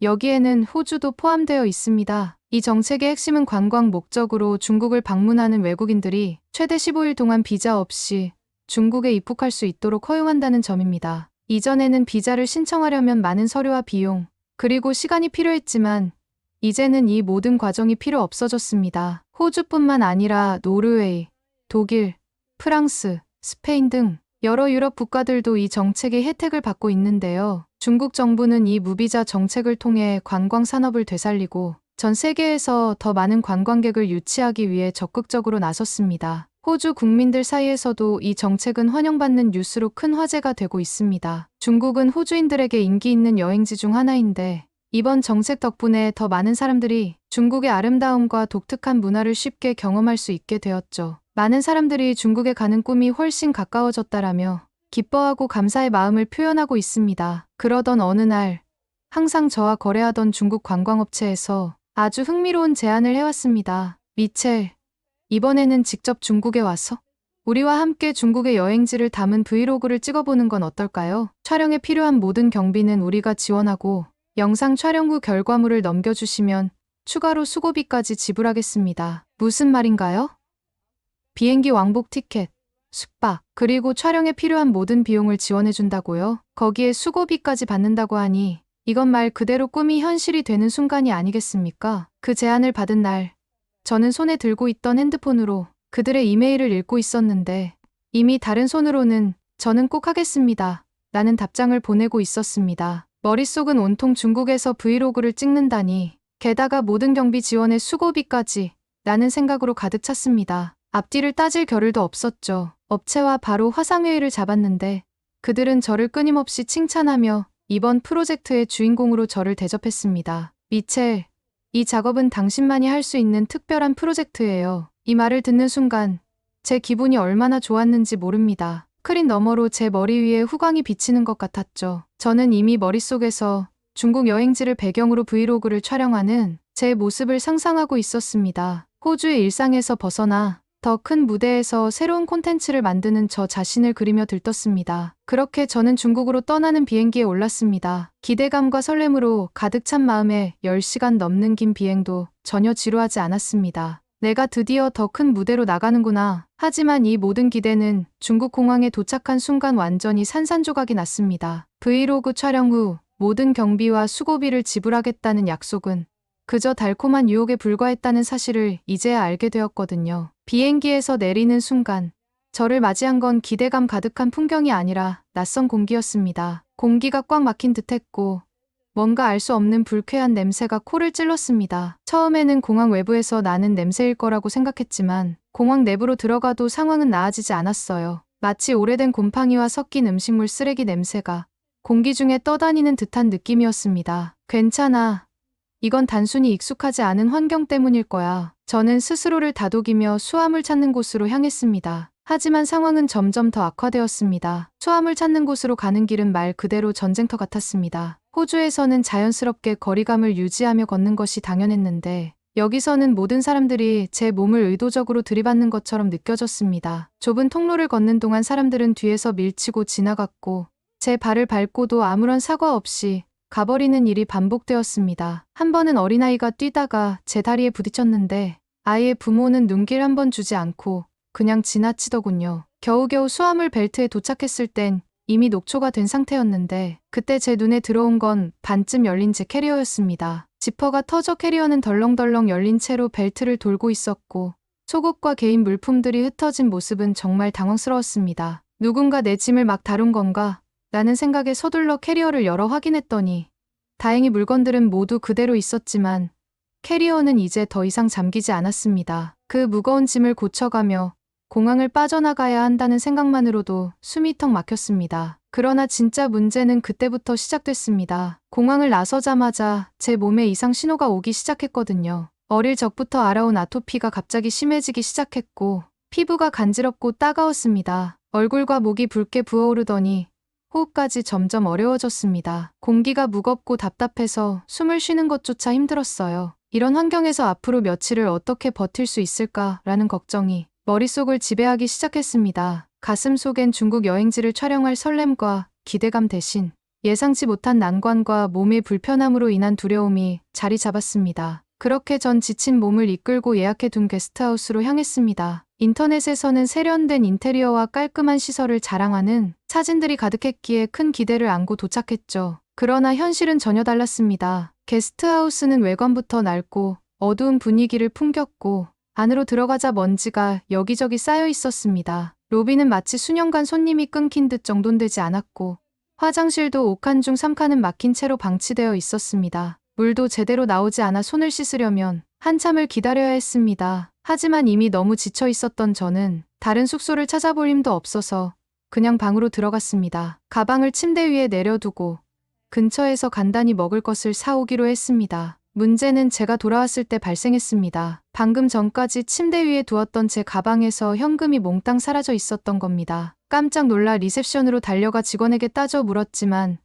여기에는 호주도 포함되어 있습니다. 이 정책의 핵심은 관광 목적으로 중국을 방문하는 외국인들이 최대 15일 동안 비자 없이 중국에 입국할 수 있도록 허용한다는 점입니다. 이전에는 비자를 신청하려면 많은 서류와 비용, 그리고 시간이 필요했지만 이제는 이 모든 과정이 필요 없어졌습니다. 호주뿐만 아니라 노르웨이, 독일, 프랑스, 스페인 등 여러 유럽 국가들도 이 정책의 혜택을 받고 있는데요. 중국 정부는 이 무비자 정책을 통해 관광 산업을 되살리고 전 세계에서 더 많은 관광객을 유치하기 위해 적극적으로 나섰습니다. 호주 국민들 사이에서도 이 정책은 환영받는 뉴스로 큰 화제가 되고 있습니다. 중국은 호주인들에게 인기 있는 여행지 중 하나인데 이번 정책 덕분에 더 많은 사람들이 중국의 아름다움과 독특한 문화를 쉽게 경험할 수 있게 되었죠. 많은 사람들이 중국에 가는 꿈이 훨씬 가까워졌다라며 기뻐하고 감사의 마음을 표현하고 있습니다. 그러던 어느 날 항상 저와 거래하던 중국 관광업체에서 아주 흥미로운 제안을 해왔습니다. 미첼, 이번에는 직접 중국에 와서 우리와 함께 중국의 여행지를 담은 브이로그를 찍어보는 건 어떨까요? 촬영에 필요한 모든 경비는 우리가 지원하고 영상 촬영 후 결과물을 넘겨주시면 추가로 수고비까지 지불하겠습니다. 무슨 말인가요? 비행기 왕복 티켓, 숙박, 그리고 촬영에 필요한 모든 비용을 지원해준다고요? 거기에 수고비까지 받는다고 하니 이건 말 그대로 꿈이 현실이 되는 순간이 아니겠습니까? 그 제안을 받은 날 저는 손에 들고 있던 핸드폰으로 그들의 이메일을 읽고 있었는데 이미 다른 손으로는 저는 꼭 하겠습니다 라는 답장을 보내고 있었습니다. 머릿속은 온통 중국에서 브이로그를 찍는다니, 게다가 모든 경비 지원에 수고비까지 라는 생각으로 가득 찼습니다. 앞뒤를 따질 겨를도 없었죠. 업체와 바로 화상회의를 잡았는데 그들은 저를 끊임없이 칭찬하며 이번 프로젝트의 주인공으로 저를 대접했습니다. 미첼, 이 작업은 당신만이 할 수 있는 특별한 프로젝트예요. 이 말을 듣는 순간 제 기분이 얼마나 좋았는지 모릅니다. 스크린 너머로 제 머리 위에 후광이 비치는 것 같았죠. 저는 이미 머릿속에서 중국 여행지를 배경으로 브이로그를 촬영하는 제 모습을 상상하고 있었습니다. 호주의 일상에서 벗어나 더 큰 무대에서 새로운 콘텐츠를 만드는 저 자신을 그리며 들떴습니다. 그렇게 저는 중국으로 떠나는 비행기에 올랐습니다. 기대감과 설렘으로 가득 찬 마음에 10시간 넘는 긴 비행도 전혀 지루하지 않았습니다. 내가 드디어 더 큰 무대로 나가는구나. 하지만 이 모든 기대는 중국 공항에 도착한 순간 완전히 산산조각이 났습니다. 브이로그 촬영 후 모든 경비와 수고비를 지불하겠다는 약속은 그저 달콤한 유혹에 불과했다는 사실을 이제야 알게 되었거든요. 비행기에서 내리는 순간 저를 맞이한 건 기대감 가득한 풍경이 아니라 낯선 공기였습니다. 공기가 꽉 막힌 듯했고 뭔가 알 수 없는 불쾌한 냄새가 코를 찔렀습니다. 처음에는 공항 외부에서 나는 냄새일 거라고 생각했지만 공항 내부로 들어가도 상황은 나아지지 않았어요. 마치 오래된 곰팡이와 섞인 음식물 쓰레기 냄새가 공기 중에 떠다니는 듯한 느낌이었습니다. 괜찮아. 이건 단순히 익숙하지 않은 환경 때문일 거야. 저는 스스로를 다독이며 수암을 찾는 곳으로 향했습니다. 하지만 상황은 점점 더 악화되었습니다. 수암을 찾는 곳으로 가는 길은 말 그대로 전쟁터 같았습니다. 호주에서는 자연스럽게 거리감을 유지하며 걷는 것이 당연했는데 여기서는 모든 사람들이 제 몸을 의도적으로 들이받는 것처럼 느껴졌습니다. 좁은 통로를 걷는 동안 사람들은 뒤에서 밀치고 지나갔고 제 발을 밟고도 아무런 사과 없이 가버리는 일이 반복되었습니다. 한 번은 어린아이가 뛰다가 제 다리에 부딪혔는데 아이의 부모는 눈길 한 번 주지 않고 그냥 지나치더군요. 겨우겨우 수화물 벨트에 도착했을 땐 이미 녹초가 된 상태였는데 그때 제 눈에 들어온 건 반쯤 열린 제 캐리어였습니다. 지퍼가 터져 캐리어는 덜렁덜렁 열린 채로 벨트를 돌고 있었고 속옷과 개인 물품들이 흩어진 모습은 정말 당황스러웠습니다. 누군가 내 짐을 막 다룬 건가? 라는 생각에 서둘러 캐리어를 열어 확인했더니 다행히 물건들은 모두 그대로 있었지만 캐리어는 이제 더 이상 잠기지 않았습니다. 그 무거운 짐을 고쳐가며 공항을 빠져나가야 한다는 생각만으로도 숨이 턱 막혔습니다. 그러나 진짜 문제는 그때부터 시작됐습니다. 공항을 나서자마자 제 몸에 이상 신호가 오기 시작했거든요. 어릴 적부터 알아온 아토피가 갑자기 심해지기 시작했고 피부가 간지럽고 따가웠습니다. 얼굴과 목이 붉게 부어오르더니 호흡까지 점점 어려워졌습니다. 공기가 무겁고 답답해서 숨을 쉬는 것조차 힘들었어요. 이런 환경에서 앞으로 며칠을 어떻게 버틸 수 있을까라는 걱정이 머릿속을 지배하기 시작했습니다. 가슴 속엔 중국 여행지를 촬영할 설렘과 기대감 대신 예상치 못한 난관과 몸의 불편함으로 인한 두려움이 자리 잡았습니다. 그렇게 전 지친 몸을 이끌고 예약해둔 게스트하우스로 향했습니다. 인터넷에서는 세련된 인테리어와 깔끔한 시설을 자랑하는 사진들이 가득했기에 큰 기대를 안고 도착했죠. 그러나 현실은 전혀 달랐습니다. 게스트하우스는 외관부터 낡고 어두운 분위기를 풍겼고 안으로 들어가자 먼지가 여기저기 쌓여 있었습니다. 로비는 마치 수년간 손님이 끊긴 듯 정돈되지 않았고 화장실도 5칸 중 3칸은 막힌 채로 방치되어 있었습니다. 물도 제대로 나오지 않아 손을 씻으려면 한참을 기다려야 했습니다. 하지만 이미 너무 지쳐 있었던 저는 다른 숙소를 찾아볼 힘도 없어서 그냥 방으로 들어갔습니다. 가방을 침대 위에 내려두고 근처에서 간단히 먹을 것을 사오기로 했습니다. 문제는 제가 돌아왔을 때 발생했습니다. 방금 전까지 침대 위에 두었던 제 가방에서 현금이 몽땅 사라져 있었던 겁니다. 깜짝 놀라 리셉션으로 달려가 직원에게 따져 물었지만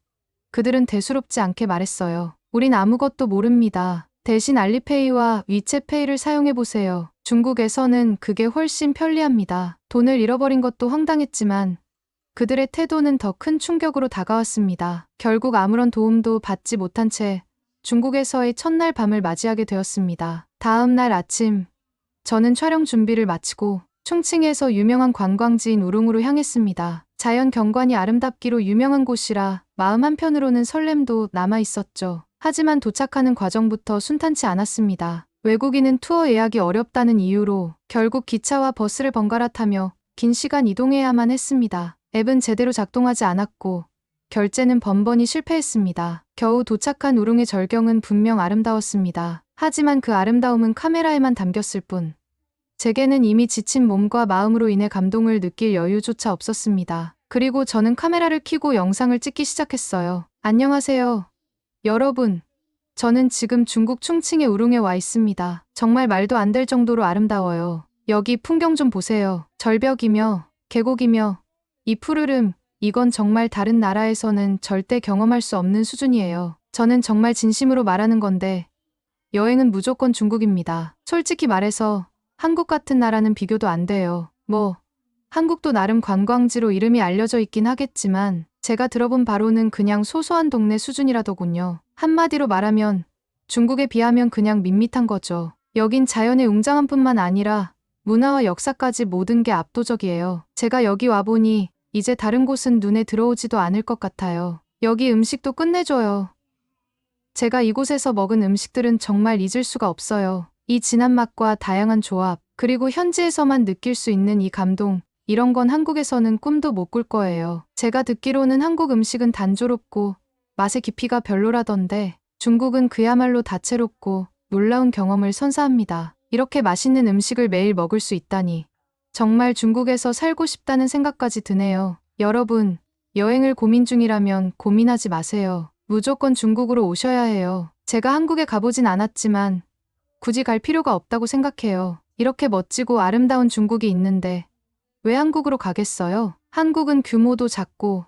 그들은 대수롭지 않게 말했어요. 우린 아무것도 모릅니다. 대신 알리페이와 위챗페이를 사용해보세요. 중국에서는 그게 훨씬 편리합니다. 돈을 잃어버린 것도 황당했지만 그들의 태도는 더 큰 충격으로 다가왔습니다. 결국 아무런 도움도 받지 못한 채 중국에서의 첫날 밤을 맞이하게 되었습니다. 다음 날 아침, 저는 촬영 준비를 마치고 충칭에서 유명한 관광지인 우룽으로 향했습니다. 자연 경관이 아름답기로 유명한 곳이라 마음 한편으로는 설렘도 남아 있었죠. 하지만 도착하는 과정부터 순탄치 않았습니다. 외국인은 투어 예약이 어렵다는 이유로 결국 기차와 버스를 번갈아 타며 긴 시간 이동해야만 했습니다. 앱은 제대로 작동하지 않았고 결제는 번번이 실패했습니다. 겨우 도착한 우룽의 절경은 분명 아름다웠습니다. 하지만 그 아름다움은 카메라에만 담겼을 뿐. 제게는 이미 지친 몸과 마음으로 인해 감동을 느낄 여유조차 없었습니다. 그리고 저는 카메라를 켜고 영상을 찍기 시작했어요. 안녕하세요. 여러분. 저는 지금 중국 충칭의 우룽에 와 있습니다. 정말 말도 안 될 정도로 아름다워요. 여기 풍경 좀 보세요. 절벽이며 계곡이며 이 푸르름, 이건 정말 다른 나라에서는 절대 경험할 수 없는 수준이에요. 저는 정말 진심으로 말하는 건데 여행은 무조건 중국입니다. 솔직히 말해서 한국 같은 나라는 비교도 안 돼요. 한국도 나름 관광지로 이름이 알려져 있긴 하겠지만 제가 들어본 바로는 그냥 소소한 동네 수준이라더군요. 한마디로 말하면 중국에 비하면 그냥 밋밋한 거죠. 여긴 자연의 웅장함뿐만 아니라 문화와 역사까지 모든 게 압도적이에요. 제가 여기 와보니 이제 다른 곳은 눈에 들어오지도 않을 것 같아요. 여기 음식도 끝내줘요. 제가 이곳에서 먹은 음식들은 정말 잊을 수가 없어요. 이 진한 맛과 다양한 조합, 그리고 현지에서만 느낄 수 있는 이 감동, 이런 건 한국에서는 꿈도 못 꿀 거예요. 제가 듣기로는 한국 음식은 단조롭고 맛의 깊이가 별로라던데 중국은 그야말로 다채롭고 놀라운 경험을 선사합니다. 이렇게 맛있는 음식을 매일 먹을 수 있다니 정말 중국에서 살고 싶다는 생각까지 드네요. 여러분, 여행을 고민 중이라면 고민하지 마세요. 무조건 중국으로 오셔야 해요. 제가 한국에 가보진 않았지만 굳이 갈 필요가 없다고 생각해요. 이렇게 멋지고 아름다운 중국이 있는데 왜 한국으로 가겠어요? 한국은 규모도 작고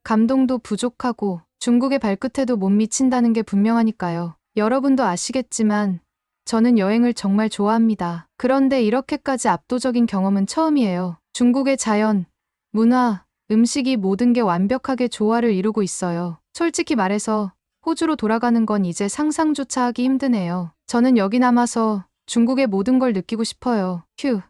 감동도 부족하고 중국의 발끝에도 못 미친다는 게 분명하니까요. 여러분도 아시겠지만 저는 여행을 정말 좋아합니다. 그런데 이렇게까지 압도적인 경험은 처음이에요. 중국의 자연, 문화, 음식이 모든 게 완벽하게 조화를 이루고 있어요. 솔직히 말해서 호주로 돌아가는 건 이제 상상조차 하기 힘드네요. 저는 여기 남아서 중국의 모든 걸 느끼고 싶어요. 휴.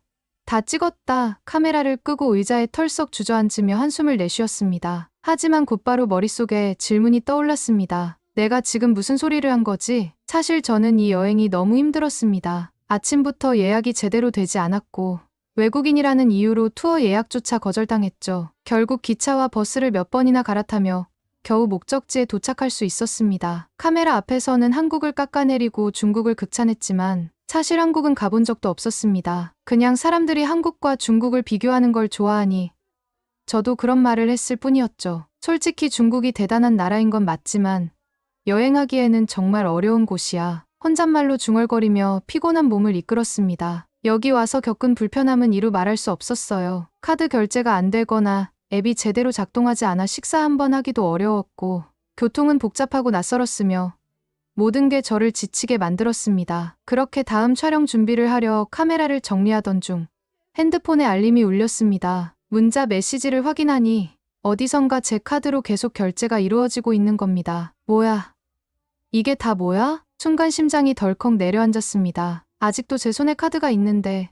다 찍었다. 카메라를 끄고 의자에 털썩 주저앉으며 한숨을 내쉬었습니다. 하지만 곧바로 머릿속에 질문이 떠올랐습니다. 내가 지금 무슨 소리를 한 거지? 사실 저는 이 여행이 너무 힘들었습니다. 아침부터 예약이 제대로 되지 않았고 외국인이라는 이유로 투어 예약조차 거절당했죠. 결국 기차와 버스를 몇 번이나 갈아타며 겨우 목적지에 도착할 수 있었습니다. 카메라 앞에서는 한국을 깎아내리고 중국을 극찬했지만 사실 한국은 가본 적도 없었습니다. 그냥 사람들이 한국과 중국을 비교하는 걸 좋아하니 저도 그런 말을 했을 뿐이었죠. 솔직히 중국이 대단한 나라인 건 맞지만 여행하기에는 정말 어려운 곳이야. 혼잣말로 중얼거리며 피곤한 몸을 이끌었습니다. 여기 와서 겪은 불편함은 이루 말할 수 없었어요. 카드 결제가 안 되거나 앱이 제대로 작동하지 않아 식사 한 번 하기도 어려웠고 교통은 복잡하고 낯설었으며 모든 게 저를 지치게 만들었습니다. 그렇게 다음 촬영 준비를 하려 카메라를 정리하던 중 핸드폰에 알림이 울렸습니다. 문자 메시지를 확인하니 어디선가 제 카드로 계속 결제가 이루어지고 있는 겁니다. 뭐야? 이게 다 뭐야? 순간 심장이 덜컥 내려앉았습니다. 아직도 제 손에 카드가 있는데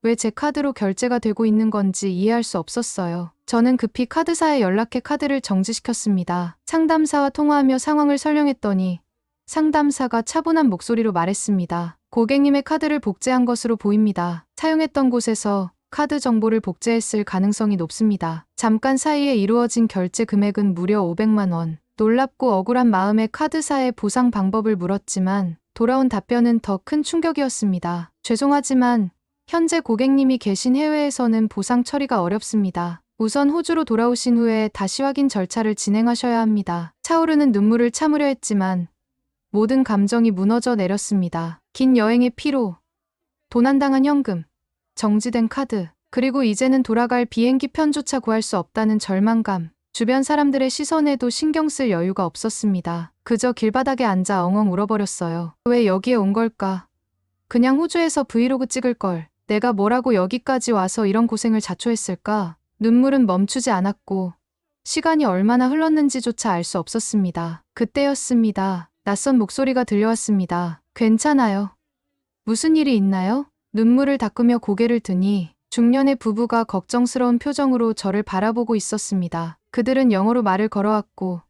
왜 제 카드로 결제가 되고 있는 건지 이해할 수 없었어요. 저는 급히 카드사에 연락해 카드를 정지시켰습니다. 상담사와 통화하며 상황을 설명했더니 상담사가 차분한 목소리로 말했습니다. 고객님의 카드를 복제한 것으로 보입니다. 사용했던 곳에서 카드 정보를 복제했을 가능성이 높습니다. 잠깐 사이에 이루어진 결제 금액은 무려 500만 원. 놀랍고 억울한 마음에 카드사에 보상 방법을 물었지만 돌아온 답변은 더 큰 충격이었습니다. 죄송하지만 현재 고객님이 계신 해외에서는 보상 처리가 어렵습니다. 우선 호주로 돌아오신 후에 다시 확인 절차를 진행하셔야 합니다. 차오르는 눈물을 참으려 했지만 모든 감정이 무너져 내렸습니다. 긴 여행의 피로, 도난당한 현금, 정지된 카드, 그리고 이제는 돌아갈 비행기 편조차 구할 수 없다는 절망감. 주변 사람들의 시선에도 신경 쓸 여유가 없었습니다. 그저 길바닥에 앉아 엉엉 울어버렸어요. 왜 여기에 온 걸까? 그냥 호주에서 브이로그 찍을 걸. 내가 뭐라고 여기까지 와서 이런 고생을 자초했을까? 눈물은 멈추지 않았고 시간이 얼마나 흘렀는지조차 알 수 없었습니다. 그때였습니다. 낯선 목소리가 들려왔습니다. 괜찮아요. 무슨 일이 있나요? 눈물을 닦으며 고개를 드니 중년의 부부가 걱정스러운 표정으로 저를 바라보고 있었습니다. 그들은 영어로 말을 걸어왔고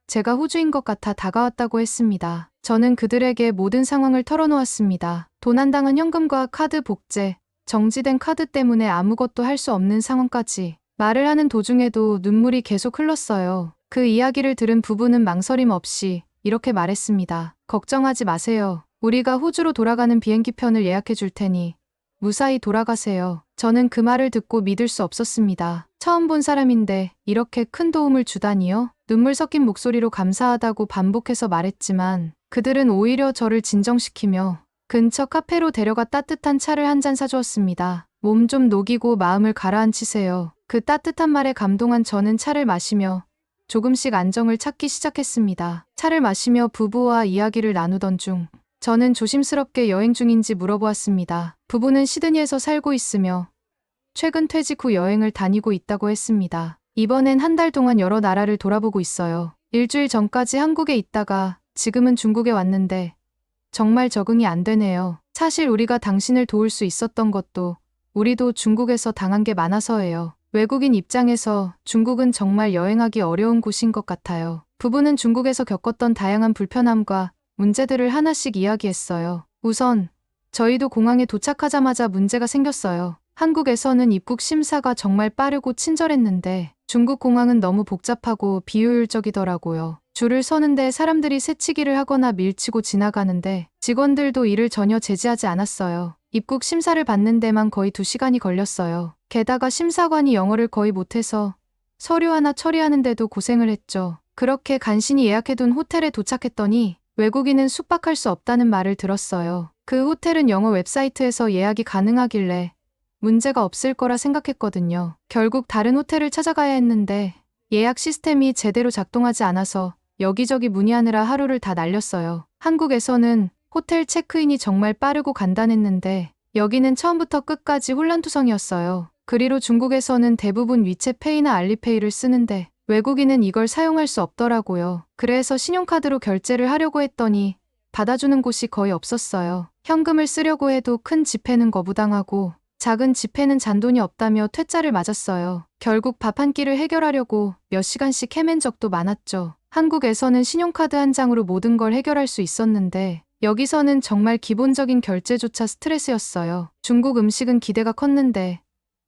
제가 호주인 것 같아 다가왔다고 했습니다. 저는 그들에게 모든 상황을 털어놓았습니다. 도난당한 현금과 카드 복제, 정지된 카드 때문에 아무것도 할 수 없는 상황까지. 말을 하는 도중에도 눈물이 계속 흘렀어요. 그 이야기를 들은 부부는 망설임 없이 이렇게 말했습니다. 걱정하지 마세요. 우리가 호주로 돌아가는 비행기 편을 예약해 줄 테니 무사히 돌아가세요. 저는 그 말을 듣고 믿을 수 없었습니다. 처음 본 사람인데 이렇게 큰 도움을 주다니요? 눈물 섞인 목소리로 감사하다고 반복해서 말했지만 그들은 오히려 저를 진정시키며 근처 카페로 데려가 따뜻한 차를 한 잔 사주었습니다. 몸 좀 녹이고 마음을 가라앉히세요. 그 따뜻한 말에 감동한 저는 차를 마시며 조금씩 안정을 찾기 시작했습니다. 차를 마시며 부부와 이야기를 나누던 중 저는 조심스럽게 여행 중인지 물어보았습니다. 부부는 시드니에서 살고 있으며 최근 퇴직 후 여행을 다니고 있다고 했습니다. 이번엔 한 달 동안 여러 나라를 돌아보고 있어요. 일주일 전까지 한국에 있다가 지금은 중국에 왔는데 정말 적응이 안 되네요. 사실 우리가 당신을 도울 수 있었던 것도 우리도 중국에서 당한 게 많아서예요. 외국인 입장에서 중국은 정말 여행하기 어려운 곳인 것 같아요. 부부는 중국에서 겪었던 다양한 불편함과 문제들을 하나씩 이야기했어요. 우선 저희도 공항에 도착하자마자 문제가 생겼어요. 한국에서는 입국 심사가 정말 빠르고 친절했는데 중국 공항은 너무 복잡하고 비효율적이더라고요. 줄을 서는데 사람들이 새치기를 하거나 밀치고 지나가는데 직원들도 이를 전혀 제지하지 않았어요. 입국 심사를 받는 데만 거의 2시간이 걸렸어요. 게다가 심사관이 영어를 거의 못해서 서류 하나 처리하는데도 고생을 했죠. 그렇게 간신히 예약해둔 호텔에 도착했더니 외국인은 숙박할 수 없다는 말을 들었어요. 그 호텔은 영어 웹사이트에서 예약이 가능하길래 문제가 없을 거라 생각했거든요. 결국 다른 호텔을 찾아가야 했는데 예약 시스템이 제대로 작동하지 않아서 여기저기 문의하느라 하루를 다 날렸어요. 한국에서는 호텔 체크인이 정말 빠르고 간단했는데 여기는 처음부터 끝까지 혼란투성이었어요. 그리로 중국에서는 대부분 위챗페이나 알리페이를 쓰는데 외국인은 이걸 사용할 수 없더라고요. 그래서 신용카드로 결제를 하려고 했더니 받아주는 곳이 거의 없었어요. 현금을 쓰려고 해도 큰 지폐는 거부당하고 작은 지폐는 잔돈이 없다며 퇴짜를 맞았어요. 결국 밥 한 끼를 해결하려고 몇 시간씩 헤맨 적도 많았죠. 한국에서는 신용카드 한 장으로 모든 걸 해결할 수 있었는데 여기서는 정말 기본적인 결제조차 스트레스였어요. 중국 음식은 기대가 컸는데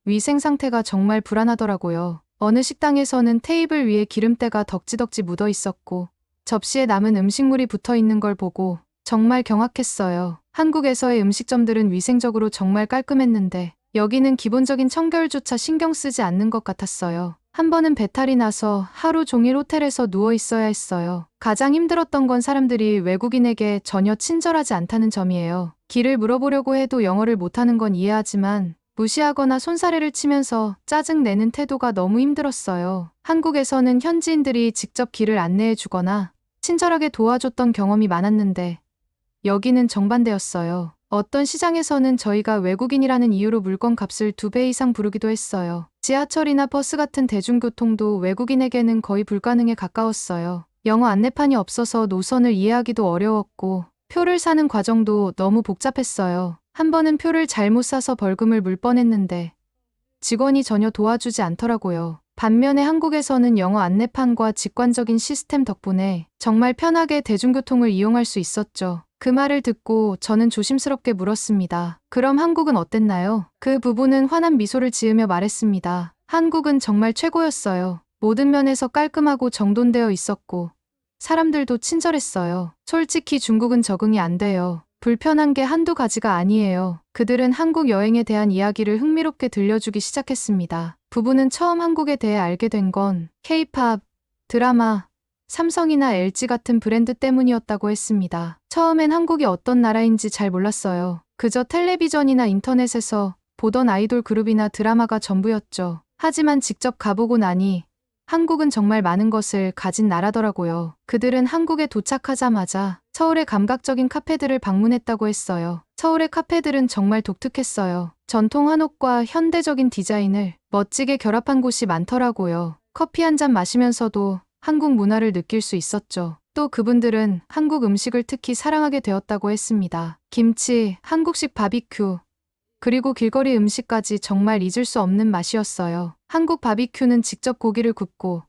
위생 상태가 정말 불안하더라고요. 어느 식당에서는 테이블 위에 기름때가 덕지덕지 묻어 있었고 접시에 남은 음식물이 붙어 있는 걸 보고 정말 경악했어요. 한국에서의 음식점들은 위생적으로 정말 깔끔했는데 여기는 기본적인 청결조차 신경 쓰지 않는 것 같았어요. 한 번은 배탈이 나서 하루 종일 호텔에서 누워 있어야 했어요. 가장 힘들었던 건 사람들이 외국인에게 전혀 친절하지 않다는 점이에요. 길을 물어보려고 해도 영어를 못하는 건 이해하지만 무시하거나 손사래를 치면서 짜증내는 태도가 너무 힘들었어요. 한국에서는 현지인들이 직접 길을 안내해 주거나 친절하게 도와줬던 경험이 많았는데 여기는 정반대였어요. 어떤 시장에서는 저희가 외국인이라는 이유로 물건 값을 2배 이상 부르기도 했어요. 지하철이나 버스 같은 대중교통도 외국인에게는 거의 불가능에 가까웠어요. 영어 안내판이 없어서 노선을 이해하기도 어려웠고 표를 사는 과정도 너무 복잡했어요. 한 번은 표를 잘못 사서 벌금을 물 뻔했는데 직원이 전혀 도와주지 않더라고요. 반면에 한국에서는 영어 안내판과 직관적인 시스템 덕분에 정말 편하게 대중교통을 이용할 수 있었죠. 그 말을 듣고 저는 조심스럽게 물었습니다. 그럼 한국은 어땠나요? 그 부부는 환한 미소를 지으며 말했습니다. 한국은 정말 최고였어요. 모든 면에서 깔끔하고 정돈되어 있었고 사람들도 친절했어요. 솔직히 중국은 적응이 안 돼요. 불편한 게 한두 가지가 아니에요. 그들은 한국 여행에 대한 이야기를 흥미롭게 들려주기 시작했습니다. 부부는 처음 한국에 대해 알게 된 건 K-팝, 드라마, 삼성이나 LG 같은 브랜드 때문이었다고 했습니다. 처음엔 한국이 어떤 나라인지 잘 몰랐어요. 그저 텔레비전이나 인터넷에서 보던 아이돌 그룹이나 드라마가 전부였죠. 하지만 직접 가보고 나니 한국은 정말 많은 것을 가진 나라더라고요. 그들은 한국에 도착하자마자 서울의 감각적인 카페들을 방문했다고 했어요. 서울의 카페들은 정말 독특했어요. 전통 한옥과 현대적인 디자인을 멋지게 결합한 곳이 많더라고요. 커피 한 잔 마시면서도 한국 문화를 느낄 수 있었죠. 또 그분들은 한국 음식을 특히 사랑하게 되었다고 했습니다. 김치, 한국식 바비큐, 그리고 길거리 음식까지 정말 잊을 수 없는 맛이었어요. 한국 바비큐는 직접 고기를 굽고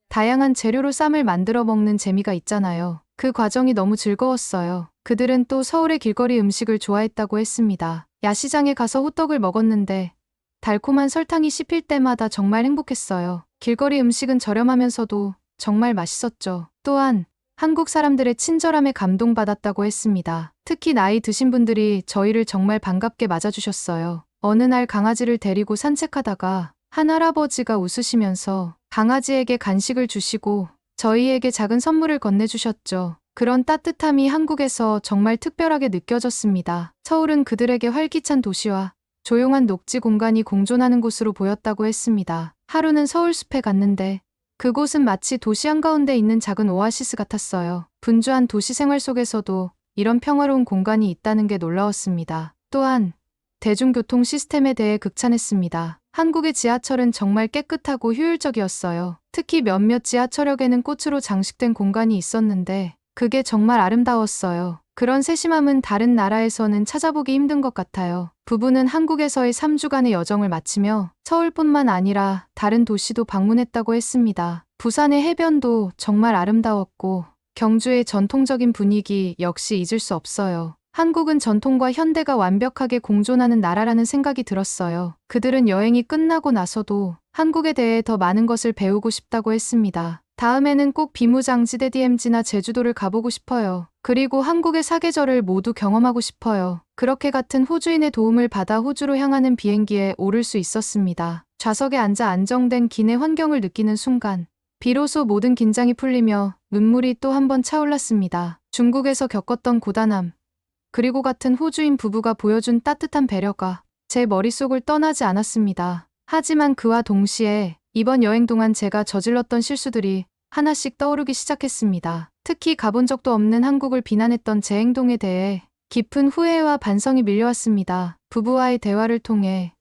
다양한 재료로 쌈을 만들어 먹는 재미가 있잖아요. 그 과정이 너무 즐거웠어요. 그들은 또 서울의 길거리 음식을 좋아했다고 했습니다. 야시장에 가서 호떡을 먹었는데 달콤한 설탕이 씹힐 때마다 정말 행복했어요. 길거리 음식은 저렴하면서도 정말 맛있었죠. 또한 한국 사람들의 친절함에 감동받았다고 했습니다. 특히 나이 드신 분들이 저희를 정말 반갑게 맞아주셨어요. 어느 날 강아지를 데리고 산책하다가 한 할아버지가 웃으시면서 강아지에게 간식을 주시고 저희에게 작은 선물을 건네주셨죠. 그런 따뜻함이 한국에서 정말 특별하게 느껴졌습니다. 서울은 그들에게 활기찬 도시와 조용한 녹지 공간이 공존하는 곳으로 보였다고 했습니다. 하루는 서울숲에 갔는데 그곳은 마치 도시 한가운데 있는 작은 오아시스 같았어요. 분주한 도시 생활 속에서도 이런 평화로운 공간이 있다는 게 놀라웠습니다. 또한 대중교통 시스템에 대해 극찬했습니다. 한국의 지하철은 정말 깨끗하고 효율적이었어요. 특히 몇몇 지하철역에는 꽃으로 장식된 공간이 있었는데 그게 정말 아름다웠어요. 그런 세심함은 다른 나라에서는 찾아보기 힘든 것 같아요. 부부는 한국에서의 3주간의 여정을 마치며 서울뿐만 아니라 다른 도시도 방문했다고 했습니다. 부산의 해변도 정말 아름다웠고 경주의 전통적인 분위기 역시 잊을 수 없어요. 한국은 전통과 현대가 완벽하게 공존하는 나라라는 생각이 들었어요. 그들은 여행이 끝나고 나서도 한국에 대해 더 많은 것을 배우고 싶다고 했습니다. 다음에는 꼭 비무장지대 DMZ나 제주도를 가보고 싶어요. 그리고 한국의 사계절을 모두 경험하고 싶어요. 그렇게 같은 호주인의 도움을 받아 호주로 향하는 비행기에 오를 수 있었습니다. 좌석에 앉아 안정된 기내 환경을 느끼는 순간 비로소 모든 긴장이 풀리며 눈물이 또 한 번 차올랐습니다. 중국에서 겪었던 고단함, 그리고 같은 호주인 부부가 보여준 따뜻한 배려가 제 머릿속을 떠나지 않았습니다. 하지만 그와 동시에 이번 여행 동안 제가 저질렀던 실수들이 하나씩 떠오르기 시작했습니다. 특히 가본 적도 없는 한국을 비난했던 제 행동에 대해 깊은 후회와 반성이 밀려왔습니다. 부부와의 대화를 통해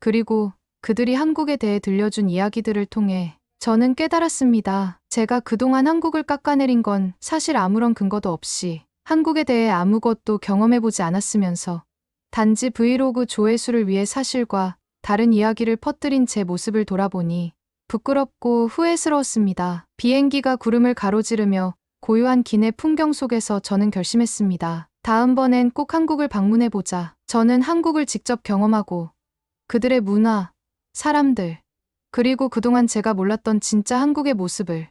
그리고 그들이 한국에 대해 들려준 이야기들을 통해 저는 깨달았습니다. 제가 그동안 한국을 깎아내린 건 사실 아무런 근거도 없이 한국에 대해 아무것도 경험해보지 않았으면서 단지 브이로그 조회수를 위해 사실과 다른 이야기를 퍼뜨린 제 모습을 돌아보니 부끄럽고 후회스러웠습니다. 비행기가 구름을 가로지르며 고요한 기내 풍경 속에서 저는 결심했습니다. 다음번엔 꼭 한국을 방문해보자. 저는 한국을 직접 경험하고 그들의 문화, 사람들, 그리고 그동안 제가 몰랐던 진짜 한국의 모습을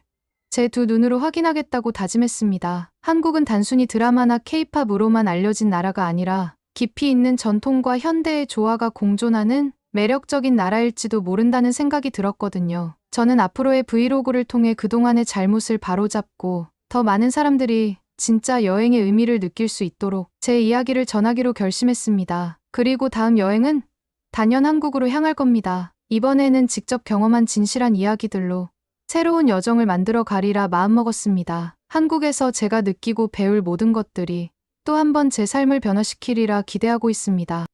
제 두 눈으로 확인하겠다고 다짐했습니다. 한국은 단순히 드라마나 케이팝으로만 알려진 나라가 아니라 깊이 있는 전통과 현대의 조화가 공존하는 매력적인 나라일지도 모른다는 생각이 들었거든요. 저는 앞으로의 브이로그를 통해 그동안의 잘못을 바로잡고 더 많은 사람들이 진짜 여행의 의미를 느낄 수 있도록 제 이야기를 전하기로 결심했습니다. 그리고 다음 여행은 단연 한국으로 향할 겁니다. 이번에는 직접 경험한 진실한 이야기들로 새로운 여정을 만들어 가리라 마음먹었습니다. 한국에서 제가 느끼고 배울 모든 것들이 또 한 번 제 삶을 변화시키리라 기대하고 있습니다.